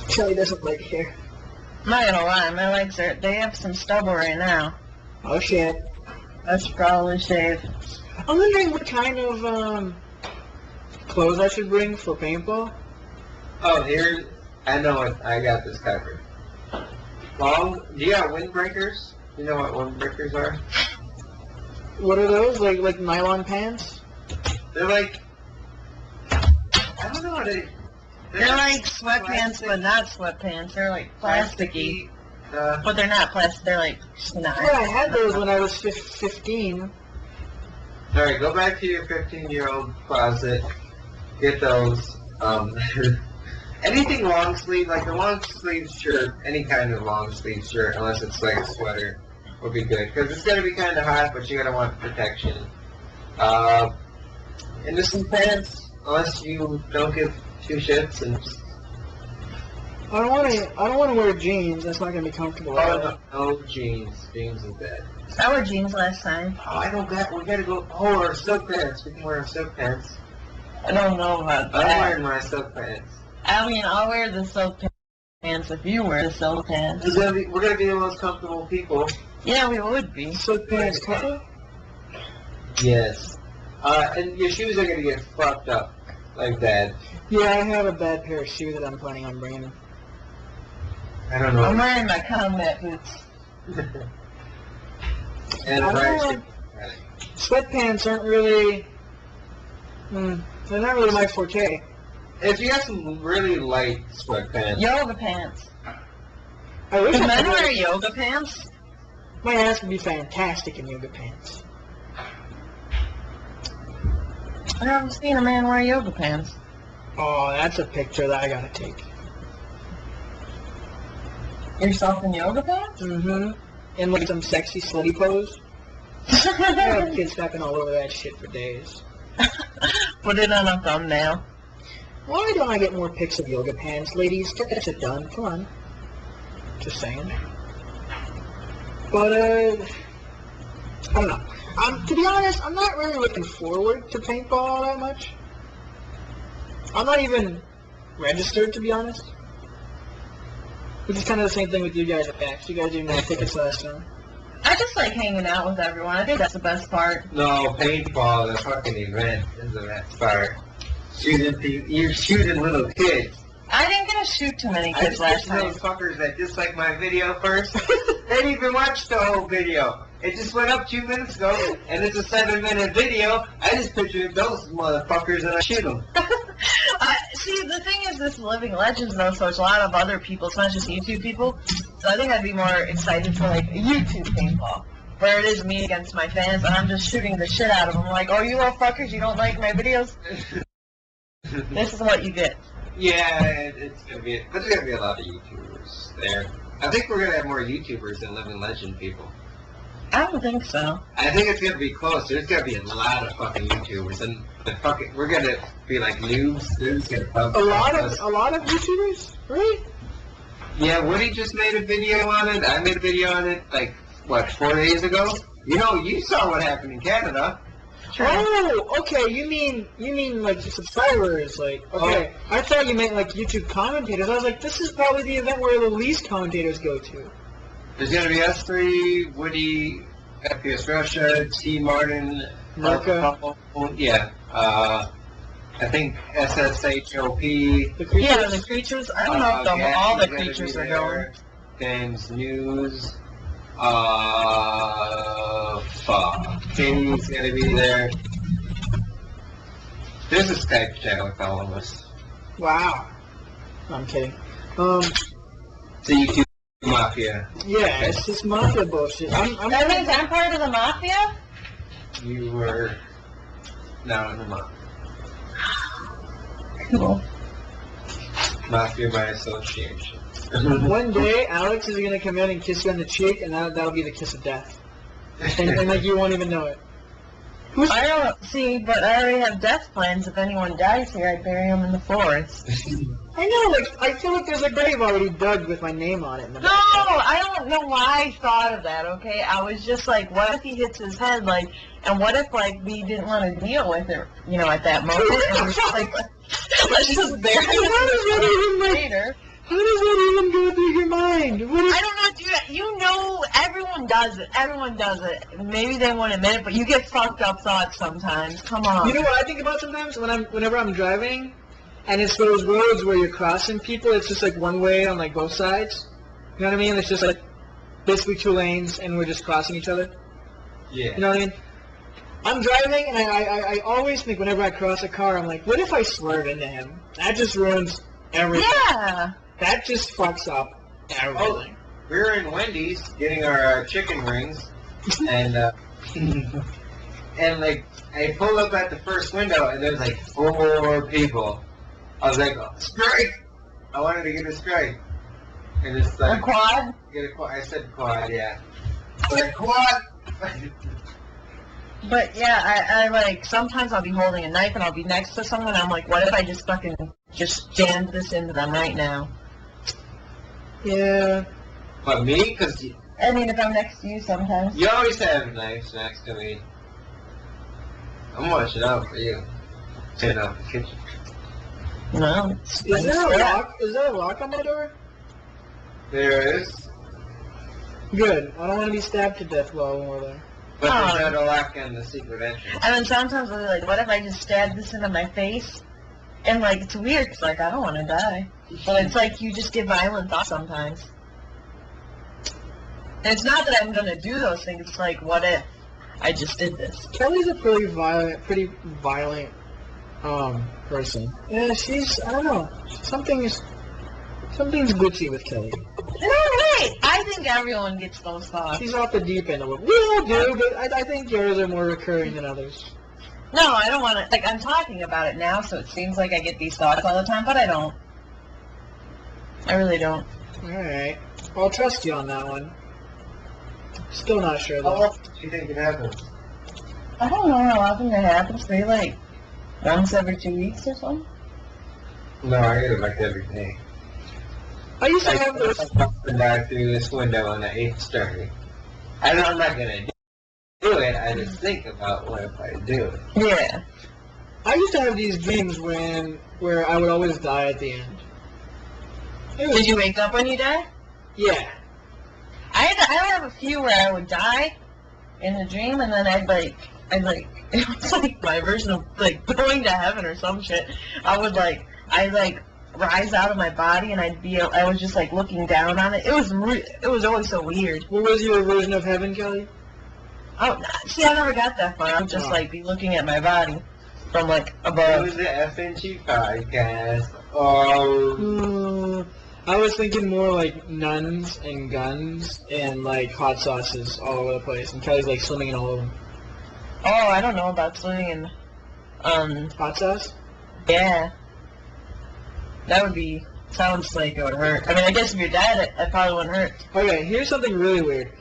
Kelly doesn't like hair. I'm not gonna lie, my legs they have some stubble right now. Oh shit. I should probably shave. I'm wondering what kind of clothes I should bring for paintball. Oh, I know what, I got this covered. Do you got windbreakers? You know what windbreakers are? What are those? Like nylon pants? They're like, I don't know what They're like sweatpants, but not sweatpants. They're like plasticky. But they're not plastic, they're like snot. Yeah, I had those when I was 15. Alright, go back to your 15-year-old closet. Get those. Anything long sleeve, like a long sleeve shirt, any kind of long sleeve shirt, unless it's like a sweater, would be good. Because it's going to be kind of hot, but you're going to want protection. And just some pants, unless you don't give two shits. And just, I don't want to wear jeans. That's not gonna be comfortable. no jeans. Jeans is bad. I wore jeans last time. Oh, we gotta go. Oh, our silk pants. We can wear our silk pants. I don't know about I'm that. wearing my silk pants. I mean, I'll wear the silk pants if you wear the silk pants. We're gonna be the most comfortable people. Yeah, we would be. Silk pants, couple? Yes. And your shoes are gonna get fucked up like that. Yeah, I have a bad pair of shoes that I'm planning on bringing. I don't know. I'm wearing my combat boots. And I Brian don't know. Sweatpants aren't really. They're not really my forte. If you have some really light sweatpants, Yoga pants. I wish Do I men could wear yoga pants? My ass would be fantastic in yoga pants. I haven't seen a man wear yoga pants. Oh, that's a picture that I gotta take. Yourself in yoga pants? Mm-hmm. In like some sexy slutty pose. I have kids stepping all over that shit for days. Put it on a thumbnail. Why don't I get more pics of yoga pants, ladies? Get that shit done. Come on. Just saying. But, I don't know. To be honest, I'm not really looking forward to paintball all that much. I'm not even registered, to be honest. Which is kind of the same thing with you guys at PAX. You guys didn't have tickets last time. I just like hanging out with everyone. I think that's the best part. no, paintball, the fucking event is the best part. You're shooting little kids. I didn't get to shoot too many I kids just last get time. those fuckers that dislike my video first. They didn't even watch the whole video. It just went up 2 minutes ago, and it's a 7-minute video. I just pictured those motherfuckers and I shoot them. See, the thing is, this Living Legends, though, so it's a lot of other people. It's not just YouTube people. So I think I'd be more excited for, like, a YouTube paintball, where it is me against my fans, and I'm just shooting the shit out of them. Like, oh, you little fuckers, you don't like my videos? This is what you get. Yeah, it's gonna be, but there's gonna be a lot of YouTubers there. I think we're gonna have more YouTubers than Living Legend people. I don't think so. I think it's gonna be close. There's gonna be a lot of fucking YouTubers, and we're gonna be like noobs. There's gonna come A lot of YouTubers? Really? Yeah, Woody just made a video on it. I made a video on it, like, what, 4 days ago? You know, you saw what happened in Canada. Oh, okay. You mean like subscribers? Like, okay. I thought you meant like YouTube commentators. I was like, this is probably the event where the least commentators go to. There's gonna be us three, Woody, FPS Russia, T. Martin, Merca. Yeah. I think SSHOP. The creatures. Yeah, the creatures. I don't know if all the creatures are going. Games News. Fuck. Katie's gonna be there. There's a Skype chat with all of us. Wow. No, I'm kidding. The YouTube Mafia. Yeah, it's just mafia bullshit. That means I'm part of the mafia? You were now in the Mafia. Cool. Mafia by association. One day, Alex is gonna come in and kiss you on the cheek, and that'll be the kiss of death. And like you won't even know it. I don't see, but I already have death plans. If anyone dies here, I bury them in the forest. I know, like I feel like there's a grave already dug with my name on it. In the No, I don't know why I thought of that, okay? I was just like, what if he hits his head, like, and what if, like, we didn't want to deal with it, you know, at that moment, and we're just like, let's just bury it later. How does that even go through your mind? I don't know, dude. You know, everyone does it. Everyone does it. Maybe they won't admit it, but you get fucked up thoughts sometimes. Come on. You know what I think about sometimes? Whenever I'm driving, and it's those roads where you're crossing people, it's just like one way on like both sides. You know what I mean? It's just like basically 2 lanes, and we're just crossing each other. Yeah. You know what I mean? I'm driving, and I always think whenever I cross a car, I'm like, what if I swerve into him? That just ruins everything. Yeah. That just fucks up everything. We were in Wendy's getting our chicken wings, and and like I pulled up at the first window, and there's like 4 people. I was like, strike! I wanted to get a strike, and it's like A quad? Get a quad. I said quad, yeah. Like quad. But yeah, I like, sometimes I'll be holding a knife and I'll be next to someone and I'm like, what if I just fucking just jammed this into them right now? Yeah. But me, because I mean, if I'm next to you sometimes. you always have knives next to me. I'm watching out for you. Clean out the kitchen. No. Is there a lock? Is there a lock on my door? There is. Good. I don't want to be stabbed to death while we're there. But Oh. there's no lock on the secret entrance. And then sometimes I'll be like, what if I just stab this into my face? And, like, it's weird. It's like, I don't want to die. But it's like you just get violent thoughts sometimes. And it's not that I'm going to do those things. It's like, what if I just did this? Kelly's a pretty violent person. Yeah, I don't know. Something's glitchy with Kelly. No, right. I think everyone gets those thoughts. She's off the deep end of it. We all do, but I think yours are more recurring than others. No, I don't want to. Like, I'm talking about it now, so it seems like I get these thoughts all the time, but I don't. I really don't. Alright. I'll trust you on that one. Still not sure, How though. often do you think it happens? I don't know how often it happens. Maybe, like, once every 2 weeks or something. No, I get it like every day. I used to I have those... and dive through this window on the 8th story. I know I'm not gonna do it. I just think about what if I do it. Yeah. I used to have these dreams where I would always die at the end. Did you wake up when you die? Yeah. I have a few where I would die in a dream, and then I'd like, it was like my version of like going to heaven or some shit. I'd rise out of my body, and I was just like looking down on it. It was always so weird. What was your version of heaven, Kelly? Oh, see, I never got that far. I would just like be looking at my body from like It above. was the FNG Podcast. Oh. I was thinking more like nuns and guns and like hot sauces all over the place, and Kelly's like swimming in all of them. Oh, I don't know about swimming in, Hot sauce? yeah. That would be, sounds like it would hurt. I mean, I guess if you're dead, it probably wouldn't hurt. Okay, here's something really weird.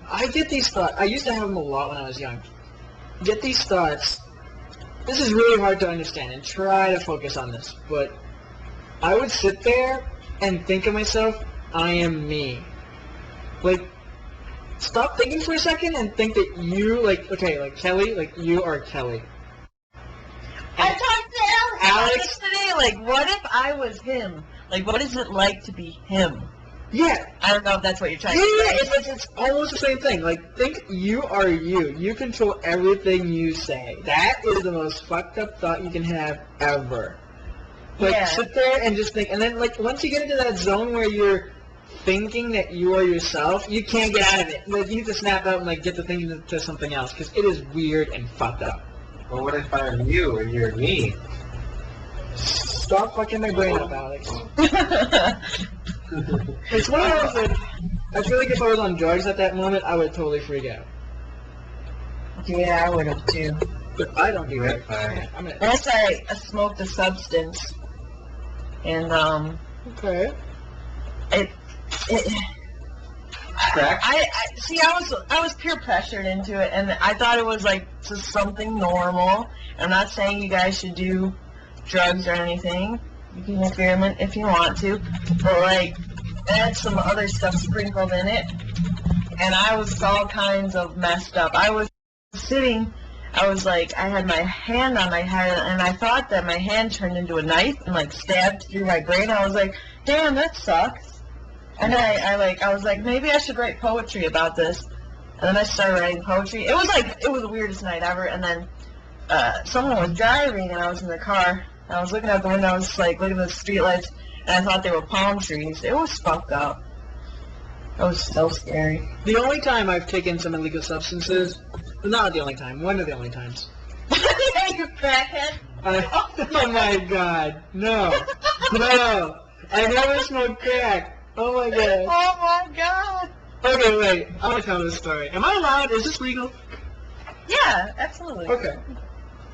I get these thoughts. I used to have them a lot when I was young. Get these thoughts. This is really hard to understand, and try to focus on this, but I would sit there and think of myself, I am me. Like, stop thinking for a second and think that you, like, okay, like Kelly, like you are Kelly. I talked to Alex- Alex today, like, what if I was him? Like, what is it like to be him? Yeah, I don't know if that's what you're trying yeah, to say. it's almost the same thing. Like, think you are you. You control everything you say. That is the most fucked up thought you can have ever. Like, Yeah. sit there and just think. And then, like, once you get into that zone where you're thinking that you are yourself, you can't get out of it. Like, you need to snap out and, like, get the thinking to something else. Because it is weird and fucked up. Well, what if I'm you and you're me? Stop fucking my brain up, Alex. It's one of those that I feel like if I was on drugs at that moment, I would totally freak out. Yeah, I would have too. But I don't do it. Right. I'm gonna... Unless I smoked a substance. And, Okay. Crack? I was peer pressured into it, and I thought it was like just something normal. I'm not saying you guys should do drugs or anything. You can experiment if you want to, but like, it had some other stuff sprinkled in it, and I was all kinds of messed up. I was sitting, I was like, I had my hand on my head, and I thought that my hand turned into a knife and like stabbed through my brain. I was like, damn, that sucks. And I was like, maybe I should write poetry about this. And then I started writing poetry. It was the weirdest night ever. And then someone was driving, and I was in the car. And I was looking out the window. I was like looking at the streetlights, and I thought they were palm trees. It was fucked up. It was so scary. The only time I've taken some illegal substances, well, not the only time, one of the only times. You crackhead. Oh my god, no, no, I never smoked crack. Oh my god. Oh my god. Okay, wait, I want to tell this story. Am I allowed? Is this legal? Yeah, absolutely. Okay.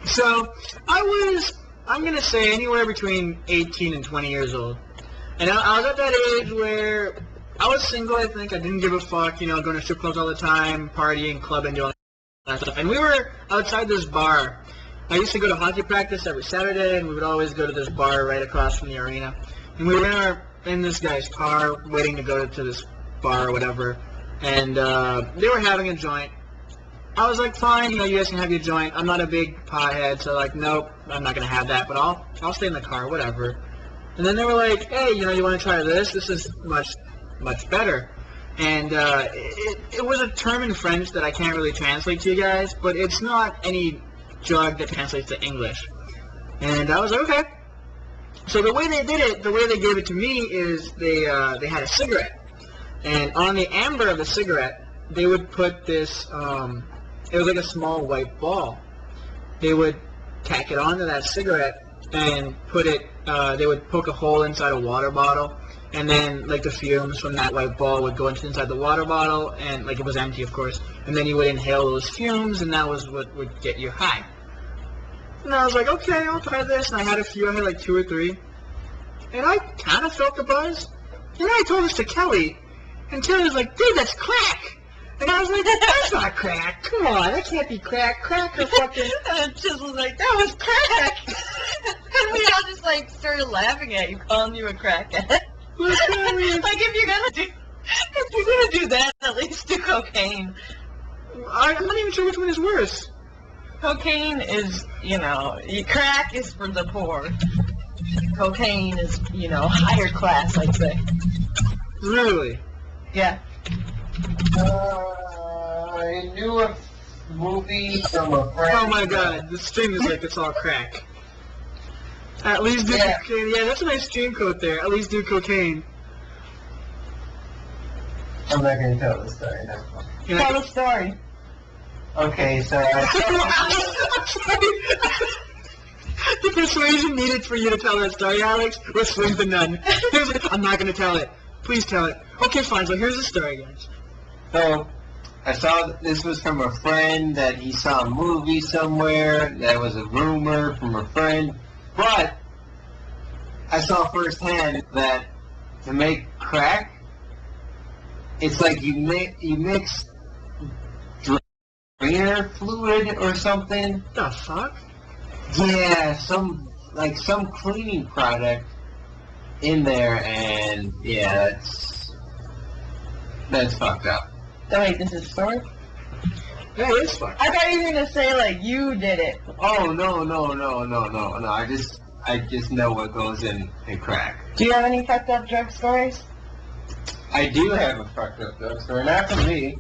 So, I'm going to say anywhere between 18 and 20 years old. And I was at that age where I was single, I think. I didn't give a fuck, going to strip clubs all the time, partying, clubbing, doing all that stuff. And we were outside this bar. I used to go to hockey practice every Saturday, and we would always go to this bar right across from the arena. And we were in this guy's car waiting to go to this bar or whatever. And they were having a joint. I was like, fine, you guys can have your joint. I'm not a big pothead, so like, nope, I'm not going to have that, but I'll stay in the car, whatever. And then they were like, hey, you want to try this? This is much, much better. And it was a term in French that I can't really translate to you guys, but it's not any drug that translates to English. And I was like, okay. So the way they did it, the way they gave it to me is they had a cigarette. And on the amber of the cigarette, they would put this, it was like a small white ball. They would tack it onto that cigarette and put it, they would poke a hole inside a water bottle, and then like the fumes from that white ball would go inside the water bottle, and like it was empty, of course, and then you would inhale those fumes, and that was what would get you high. And I was like, okay, I'll try this, and I had a few, I had like 2 or 3, and I kind of felt the buzz, and I told this to Kelly, and Kelly was like, dude, that's crack! And I was like, that's not crack, come on, that can't be crack, crack or fucking... And just was like, that was crack! And we all just like started laughing at you, calling you a crackhead. Like if you're gonna do that, at least do cocaine. I'm not even sure which one is worse. Cocaine is, crack is for the poor. Cocaine is, higher class, I'd say. Really? Yeah. I knew a movie from a friend. Oh my god, the stream is like it's all crack. At least do cocaine. Yeah, that's a nice stream code there. At least do cocaine. I'm not going to tell the story now. Tell the story. Okay, so The persuasion needed for you to tell that story, Alex, was Swing the Nun. He was like, I'm not going to tell it. Please tell it. Okay, fine. So here's the story, guys. So, I saw this was from a friend that he saw a movie somewhere. That was a rumor from a friend. But I saw firsthand that to make crack, it's like you mix drainer fluid or something. The fuck? Yeah, some cleaning product in there, and yeah, that's fucked up. Oh, wait, this is a story? That is fucked. I thought you were gonna say like you did it. Oh no! I just know what goes in crack. Do you have any fucked up drug stories? I do have a fucked up drug story, not for me.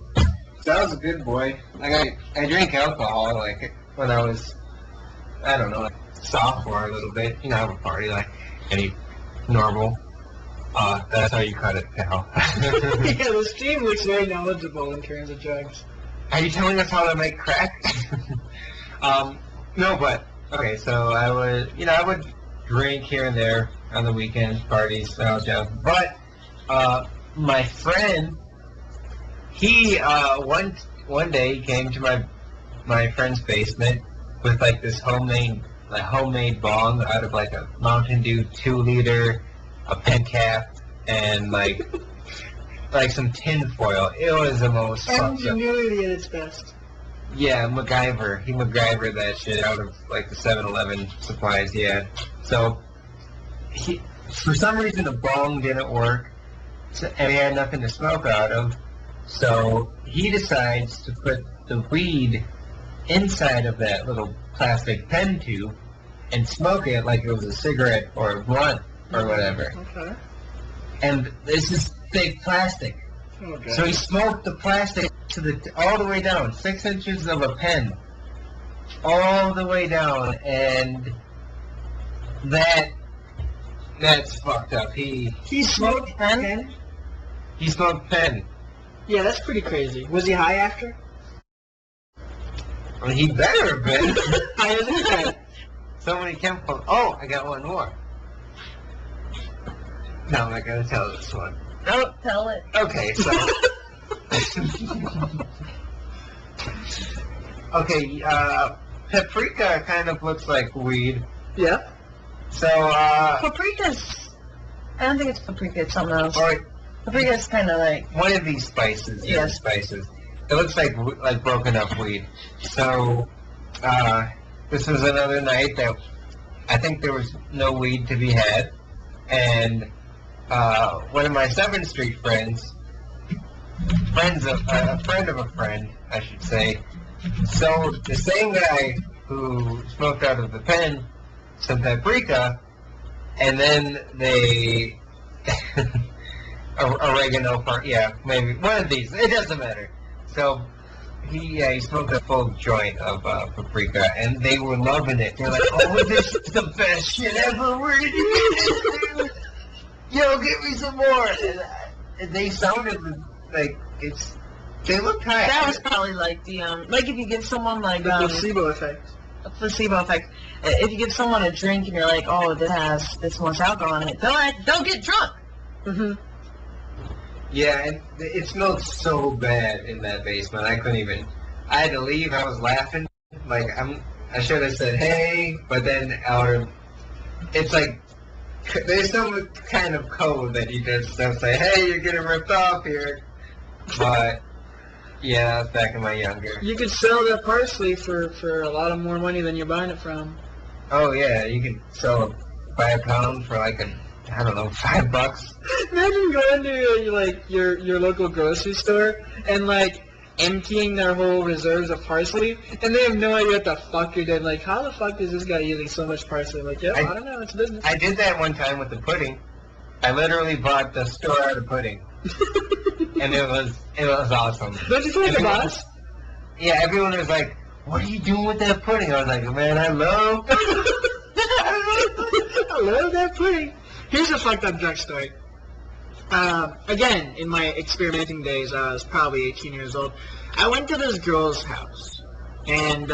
So I was a good boy. I drank alcohol like when I was, I don't know, like sophomore a little bit. I have a party like any normal. That's how you cut it, pal. Yeah, the stream looks very knowledgeable in terms of drugs. Are you telling us how to make crack? No, but okay. So I would drink here and there on the weekends, parties, jazz. But my friend, he one day he came to my friend's basement with like this homemade bong out of like a Mountain Dew 2-liter, a pen cap, and like some tin foil. It was the most fucked up. Ingenuity at its best. Yeah, MacGyver. He MacGyvered that shit out of like the 7-Eleven supplies he had. So for some reason the bong didn't work, and he had nothing to smoke out of. So he decides to put the weed inside of that little plastic pen tube and smoke it like it was a cigarette or a blunt or whatever. Okay. And this is thick plastic. Okay. So he smoked the plastic all the way down, 6 inches of a pen, all the way down, and that's fucked up. He smoked pen? He smoked pen. Yeah, that's pretty crazy. Was he high after? Well, he better have been. High as a kite. So many chemicals. Oh, I got one more. No, I'm not going to tell this one. Don't tell it. Okay, so... Okay, paprika kind of looks like weed. Yeah. So, Paprika's... I don't think it's paprika, it's something else. or Paprika's kind of like... one of these spices. Yeah. These spices. It looks like broken up weed. So, this was another night that I think there was no weed to be had. And one of my 7th Street friends, a friend of a friend, I should say. So the same guy who smoked out of the pen some paprika, and then they oregano, maybe one of these. It doesn't matter. So he smoked a full joint of paprika, and they were loving it. They're like, "Oh, this is the best shit ever. Where did you get this? Yo, give me some more." And they sounded like they looked high. That was probably like the like if you give someone like The placebo effect. a placebo effect. If you give someone a drink and you're like, oh, this has this much alcohol in it, they'll get drunk. Mm-hmm. Yeah, and it smelled so bad in that basement. I couldn't even. I had to leave. I was laughing. Like I should have said hey, but then it's like there's some kind of code that you just don't say, hey, you're getting ripped off here. But yeah, that's back in my younger. You could sell that parsley for a lot of more money than you're buying it from. Oh yeah, you could buy a pound for like I don't know, $5. Imagine going to your local grocery store and like emptying their whole reserves of parsley, and they have no idea what the fuck you're doing. Like, how the fuck is this guy using so much parsley? Like, I don't know, it's business. I did that one time with the pudding. I literally bought the store out of pudding, and it was awesome. Don't you feel like a boss? Yeah, everyone was like, "What are you doing with that pudding?" I was like, "Man, I love that pudding." Here's a fucked up drug story. Again, in my experimenting days, I was probably 18 years old. I went to this girl's house, and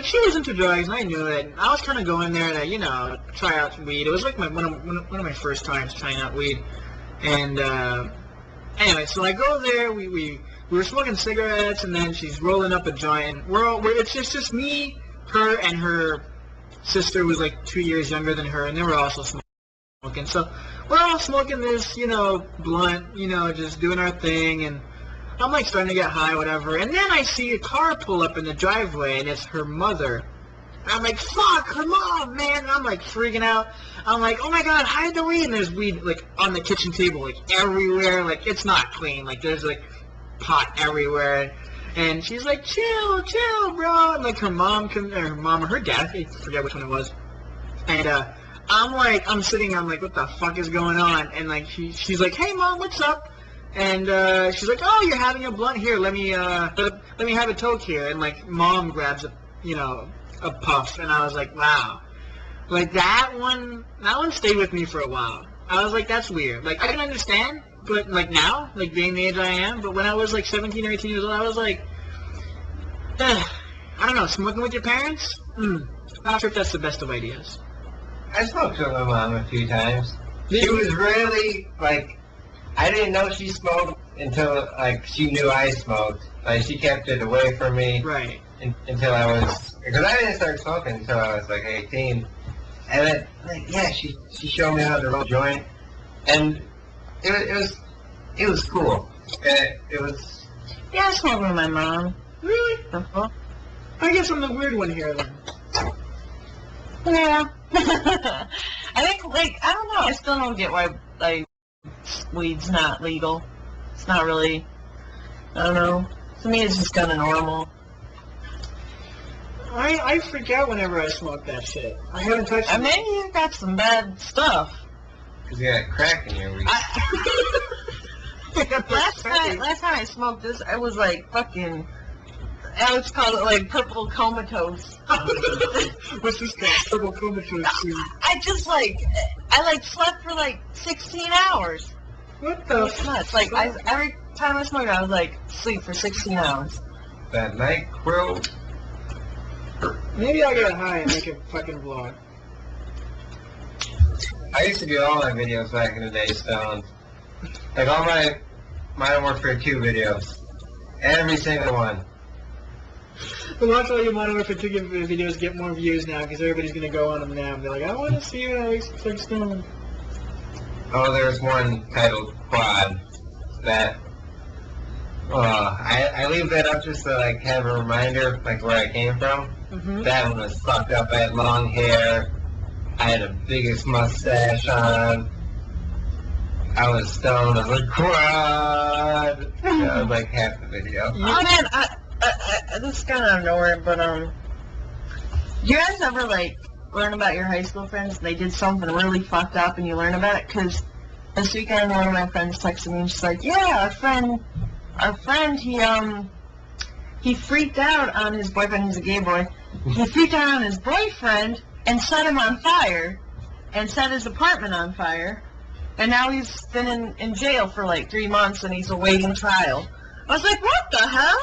she was into drugs, and I knew it. I was kind of going there to, try out weed. It was like one of my first times trying out weed, and anyway, so I go there. We were smoking cigarettes, and then she's rolling up a joint. And it's just me, her, and her sister who was like 2 years younger than her, and they were also smoking. So we're all smoking this, blunt, just doing our thing, and I'm like starting to get high, whatever. And then I see a car pull up in the driveway, and it's her mother. And I'm like, fuck, her mom, man. And I'm like freaking out. I'm like, oh my god, hide the weed. And there's weed like on the kitchen table, like everywhere. Like it's not clean. Like there's like pot everywhere. And she's like, chill, bro. And like her mom or her dad, I forget which one it was. And I'm sitting, I'm like, what the fuck is going on? And like she's like, hey mom, what's up? And she's like, oh, you're having a blunt here. Let me have a toke here. And like mom grabs a puff, and I was like, wow. Like that one stayed with me for a while. I was like, that's weird. Like I can understand, but like now, like being the age I am, but when I was like 17 or 18 years old, I was like, I don't know, smoking with your parents? Not sure if that's the best of ideas. I smoked with my mom a few times. She was really, like, I didn't know she smoked until, like, she knew I smoked. Like, she kept it away from me. Right. Until I was, because I didn't start smoking until I was, like, 18. And then, like, yeah, she showed me how to roll a joint. And it was cool. It was... Yeah, I smoked with my mom. Really? Uh-huh. I guess I'm the weird one here, then. Yeah. I think, like, I don't know. I still don't get why, like, weed's not legal. It's not really, I don't know. To me, it's just kind of normal. I freak out whenever I smoke that shit. I haven't touched it. Maybe you've got some bad stuff. Because you got crack in your weed. Last time I smoked this, I was like fucking... Alex called it like purple comatose. What's this called? Purple comatose. I just like, I slept for like 16 hours. What the fuck? Like every time I smoked, I was like sleep for 16 hours. That night, bro. Maybe I'll get high and make a fucking vlog. I used to do all my videos back in the day stoned. Like all my Modern Warfare 2 videos. Every single one. But watch all your Modern Warfare 2 videos get more views now, because everybody's going to go on them now and be like, I want to see you Alex Stone. Oh, there's one titled Quad that... I leave that up just to like have a reminder like where I came from. Mm-hmm. That one was fucked up. I had long hair. I had the biggest mustache on. I was stoned. I was like, Quad! That was like half the video. Oh man, this is kind of out of nowhere, but you guys ever like learn about your high school friends? They did something really fucked up, and you learn about it because This weekend, one of my friends texted me, and she's like, yeah, our friend, he freaked out on his boyfriend. He's a gay boy. He freaked out on his boyfriend and set him on fire and set his apartment on fire. And now he's been in jail for like 3 months and he's awaiting trial. I was like, what the hell?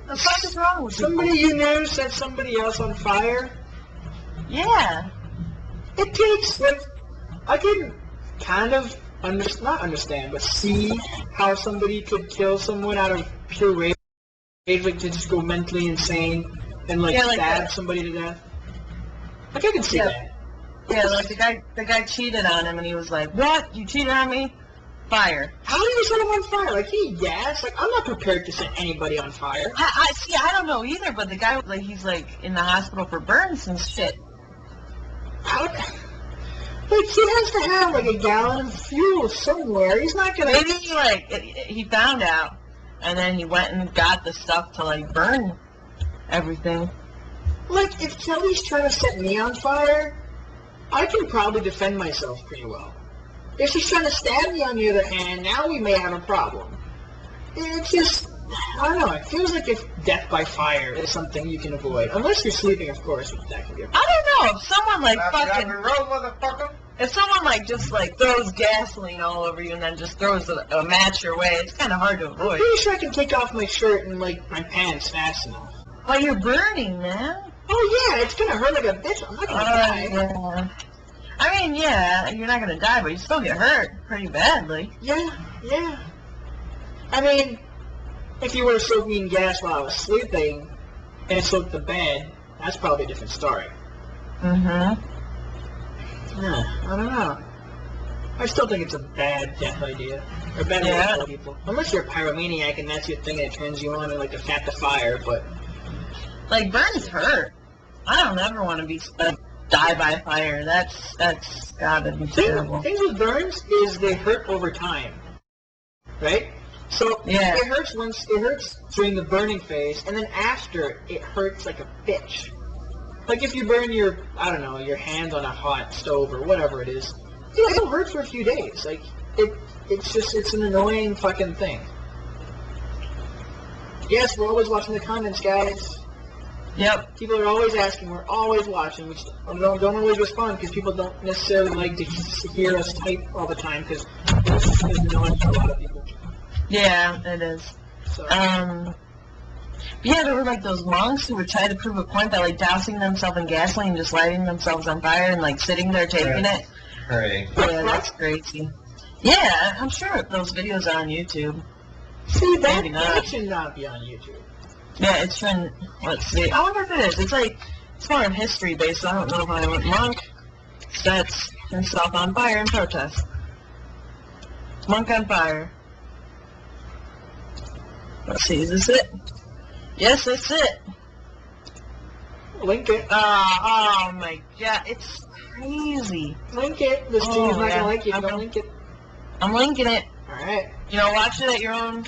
The fuck is wrong with Somebody people? you know set somebody else on fire? Yeah. It takes, like, I can kind of not understand, but see how somebody could kill someone out of pure rage, like to just go mentally insane and like Yeah, like stab that. somebody to death. Like I can see Yeah. that. Yeah, like the guy cheated on him and he was like, what? You cheated on me? Fire. How do you set him on fire? Like he gas? Like I'm not prepared to set anybody on fire. I don't know either, but the guy, like, he's like in the hospital for burns and shit. How? Like he has to have like a gallon of fuel somewhere. He's not gonna. Maybe he found out and then he went and got the stuff to like burn everything. Like if Kelly's trying to set me on fire, I can probably defend myself pretty well. If she's trying to stab me, on the other hand, now we may have a problem. It's just, I don't know, it feels like if death by fire is something you can avoid. Unless you're sleeping, of course, that can be a problem. I don't know, if someone like Rock and roll, motherfucker. if someone like just like throws gasoline all over you and then just throws a match your way, it's kind of hard to I'm avoid. pretty sure I can take off my shirt and, like, my pants fast enough. But you're burning, man. Oh, yeah, it's gonna hurt like a bitch. I'm not gonna die. Yeah. I mean, yeah, you're not gonna die, but you still get hurt pretty badly. Yeah. I mean, if you were to soak me in gas while I was sleeping and it soaked the bed, that's probably a different story. Mm-hmm. I don't know. I still think it's a bad death idea. Or bad way to kill people. Unless you're a pyromaniac and that's your thing that turns you on and like to fat the fire, but... Like, burns hurt. I don't ever want to be die by fire. That's gotta be terrible. Things with burns is they hurt over time. Right? So Yeah. it hurts during the burning phase, and then after it hurts like a bitch. Like if you burn your hand on a hot stove or whatever it is, it'll hurt for a few days. Like it's an annoying fucking thing. Yes, we're always watching the comments, guys. Yep. People are always asking. We're always watching. We don't always respond because people don't necessarily like to hear us type all the time because this is annoying for a lot of people. Yeah, it is. So, Yeah, there were like those monks who would try to prove a point by like dousing themselves in gasoline and just lighting themselves on fire and like sitting there taking it. Right. Yeah, that's crazy. Yeah, I'm sure those videos are on YouTube. see, Maybe not. that should not be on YouTube. Yeah, it's from, let's see. I wonder if it is. It's more history based. I don't know if I went monk sets himself on fire in protest. Monk on fire. Let's see, is this it? Yes, that's it. Link it. Oh my god, it's crazy. Link it. This Oh, team's not yeah. gonna like it if you Okay. don't link it. I'm linking it. Alright. Watch it at your own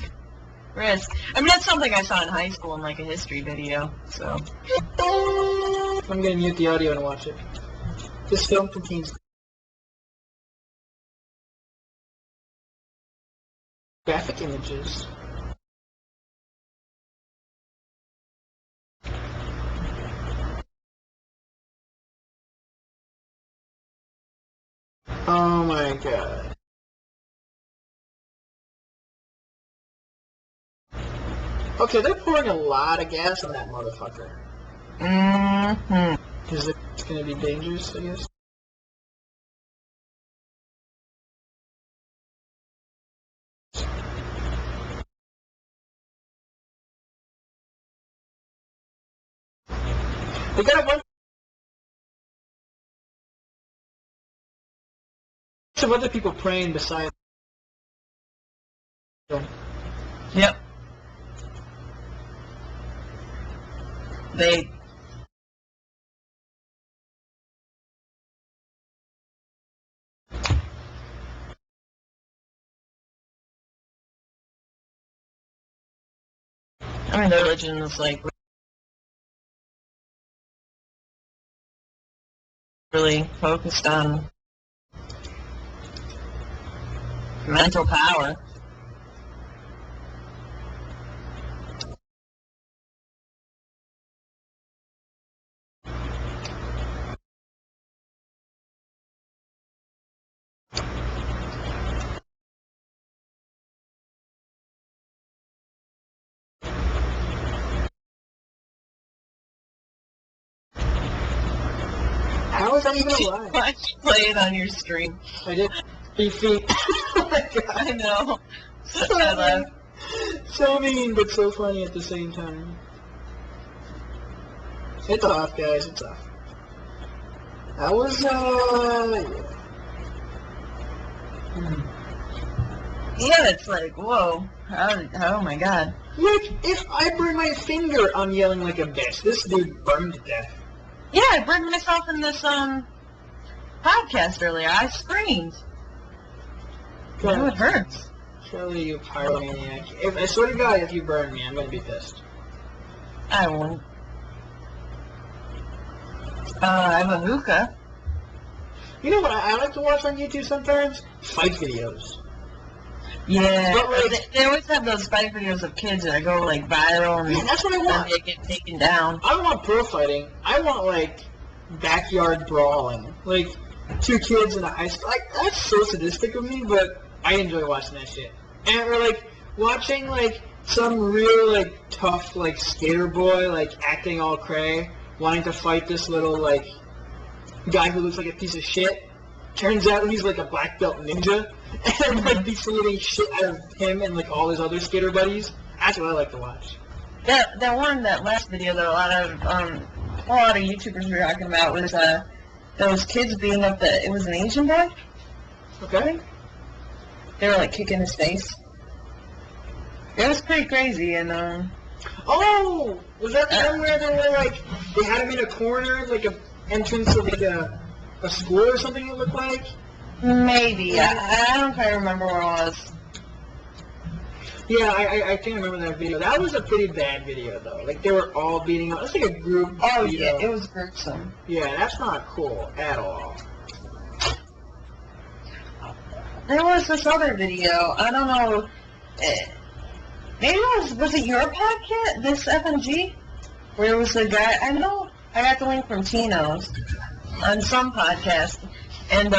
risk. I mean, that's something I saw in high school in like a history video, so. I'm gonna mute the audio and watch it. This film contains graphic images. Oh my god. Okay, they're pouring a lot of gas on that motherfucker. Mm-hmm. Because it's gonna be dangerous, I guess. We got a bunch of other people praying beside them. Yep. They. I mean, their religion is like really focused on Mental power. How is that even alive? Why'd you play it on your stream? I did 3 feet. Oh my god. I know. So mean. So mean, but so funny at the same time. It's off, guys. It's off. That was, Yeah, it's like, whoa. Oh my god. Look, if I burn my finger, I'm yelling like a bitch. This dude burned to death. Yeah, I burned myself in this, podcast earlier. I screamed. Oh, it hurts. Surely you pyromaniac. I swear to God, if you burn me, I'm gonna be pissed. I won't. I have a hookah. You know what I like to watch on YouTube sometimes? Fight videos. Yeah, But, like, they always have those fight videos of kids that go like viral and Yeah, that's what I want. they get taken down. I don't want pro fighting. I want, like, backyard brawling. Like, 2 kids in a high school. Like, that's so sadistic of me, but I enjoy watching that shit. And, or, like, watching, like, some real, like, tough, like, skater boy, like, acting all cray, wanting to fight this little, like, guy who looks like a piece of shit. Turns out he's, like, a black belt ninja. And, like, beats the living shit out of him and, like, all his other skater buddies. That's what I like to watch. That last video that a lot of YouTubers were talking about was those kids beating up it was an Asian boy. Okay? They were like kicking his face. It was pretty crazy and Oh! Was that the one where they were like, they had him in a corner, like a entrance of like a school or something it looked like? maybe. I don't quite remember where it was. Yeah, I think I remember that video. That was a pretty bad video though. Like they were all beating up. It's like a group Oh beat yeah, up. it was gruesome. Yeah, that's not cool at all. There was this other video. I don't know. Maybe was it your podcast? This FNG, where it was a guy. I know. I got the link from Tino's on some podcast, and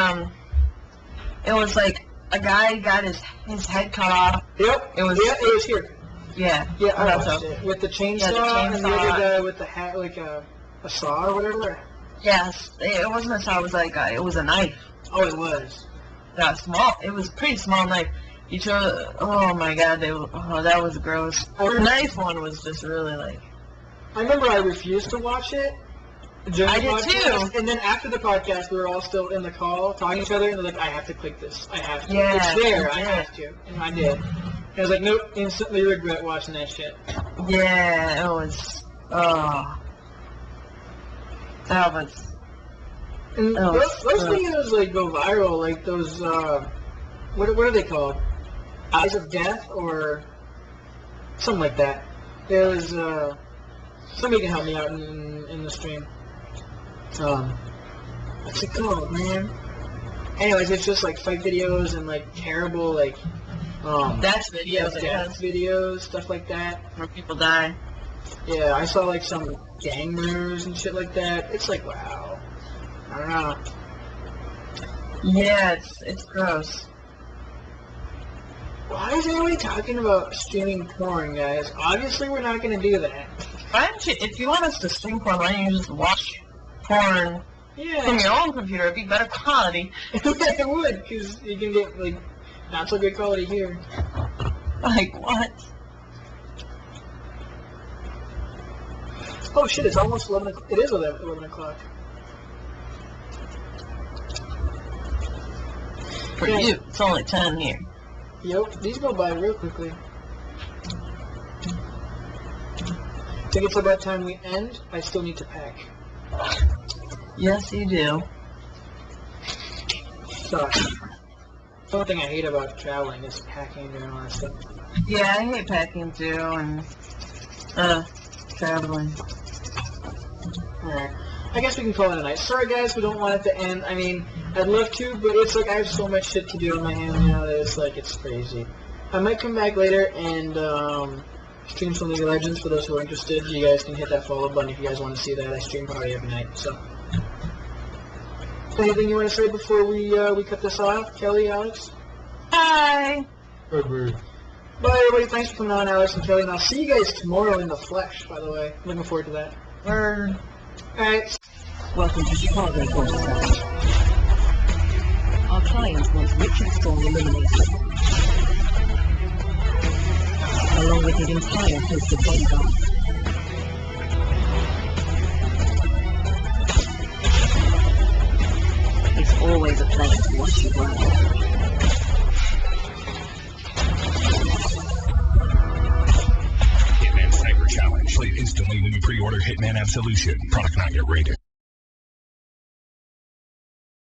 it was like a guy got his head cut off. Yep. It was. Yeah, it was here. Yeah. Yeah, I thought watched so. it. With the chainsaw, Yeah, the and the chainsaw. other guy with the hat, like a saw or whatever. Yes, it wasn't a saw. It was like it was a knife. Oh, it was. Yeah, small. It was a pretty small knife. You chose. Oh my God, that was gross. The knife one was just really like. I remember I refused to watch it. During I the did podcast, too. And then after the podcast, we were all still in the call talking to each other, and they're like, "I have to click this. I have to. Yeah, it's there. you I did. have to." And I did. And I was like, "Nope." Instantly regret watching that shit. Yeah, it was. Oh. That was. And Oh, those videos like go viral, like those. What are they called? Eyes of Death or something like that. There was somebody can help me out in the stream. What's it called, man? Anyways, it's just like fight videos and like terrible like That's videos, I death guess, videos, stuff like that. where people die. Yeah, I saw like some gang murders and shit like that. It's like wow. I don't know. Yeah, it's gross. Why is everybody talking about streaming porn, guys? Obviously, we're not going to do that. Why don't you, if you want us to stream porn, why don't you just watch porn from Yeah, your own computer? It'd be better quality. it would, because you can get, like, not so good quality here. Like, what? Oh, shit, it's almost 11 o'clock. It is 11 o'clock. For Yeah. you, it's only 10 here. Yep, these go by real quickly. Think it's about time we end? I still need to pack. Yes, you do. Sucks. The only thing I hate about traveling is packing and all that stuff. Yeah, I hate packing too, and traveling. Alright. I guess we can call it a night. Sorry, guys, we don't want it to end. I mean, I'd love to, but it's like I have so much shit to do on my hands now that it's like, it's crazy. I might come back later and stream some League of Legends for those who are interested. You guys can hit that follow button if you guys want to see that. I stream probably every night, so. Anything you want to say before we cut this off? Kelly, Alex? Hi. Bye, everybody. Thanks for coming on, Alex and Kelly. And I'll see you guys tomorrow in the flesh, by the way. Looking forward to that. Word. All right. Welcome to Chicago Podcast. Our client wants Richard Strong eliminated, along with his entire host of bodyguards. It's always a pleasure to watch you work. Hitman Cyber Challenge. Play instantly when you pre-order Hitman Absolution. Product not yet rated.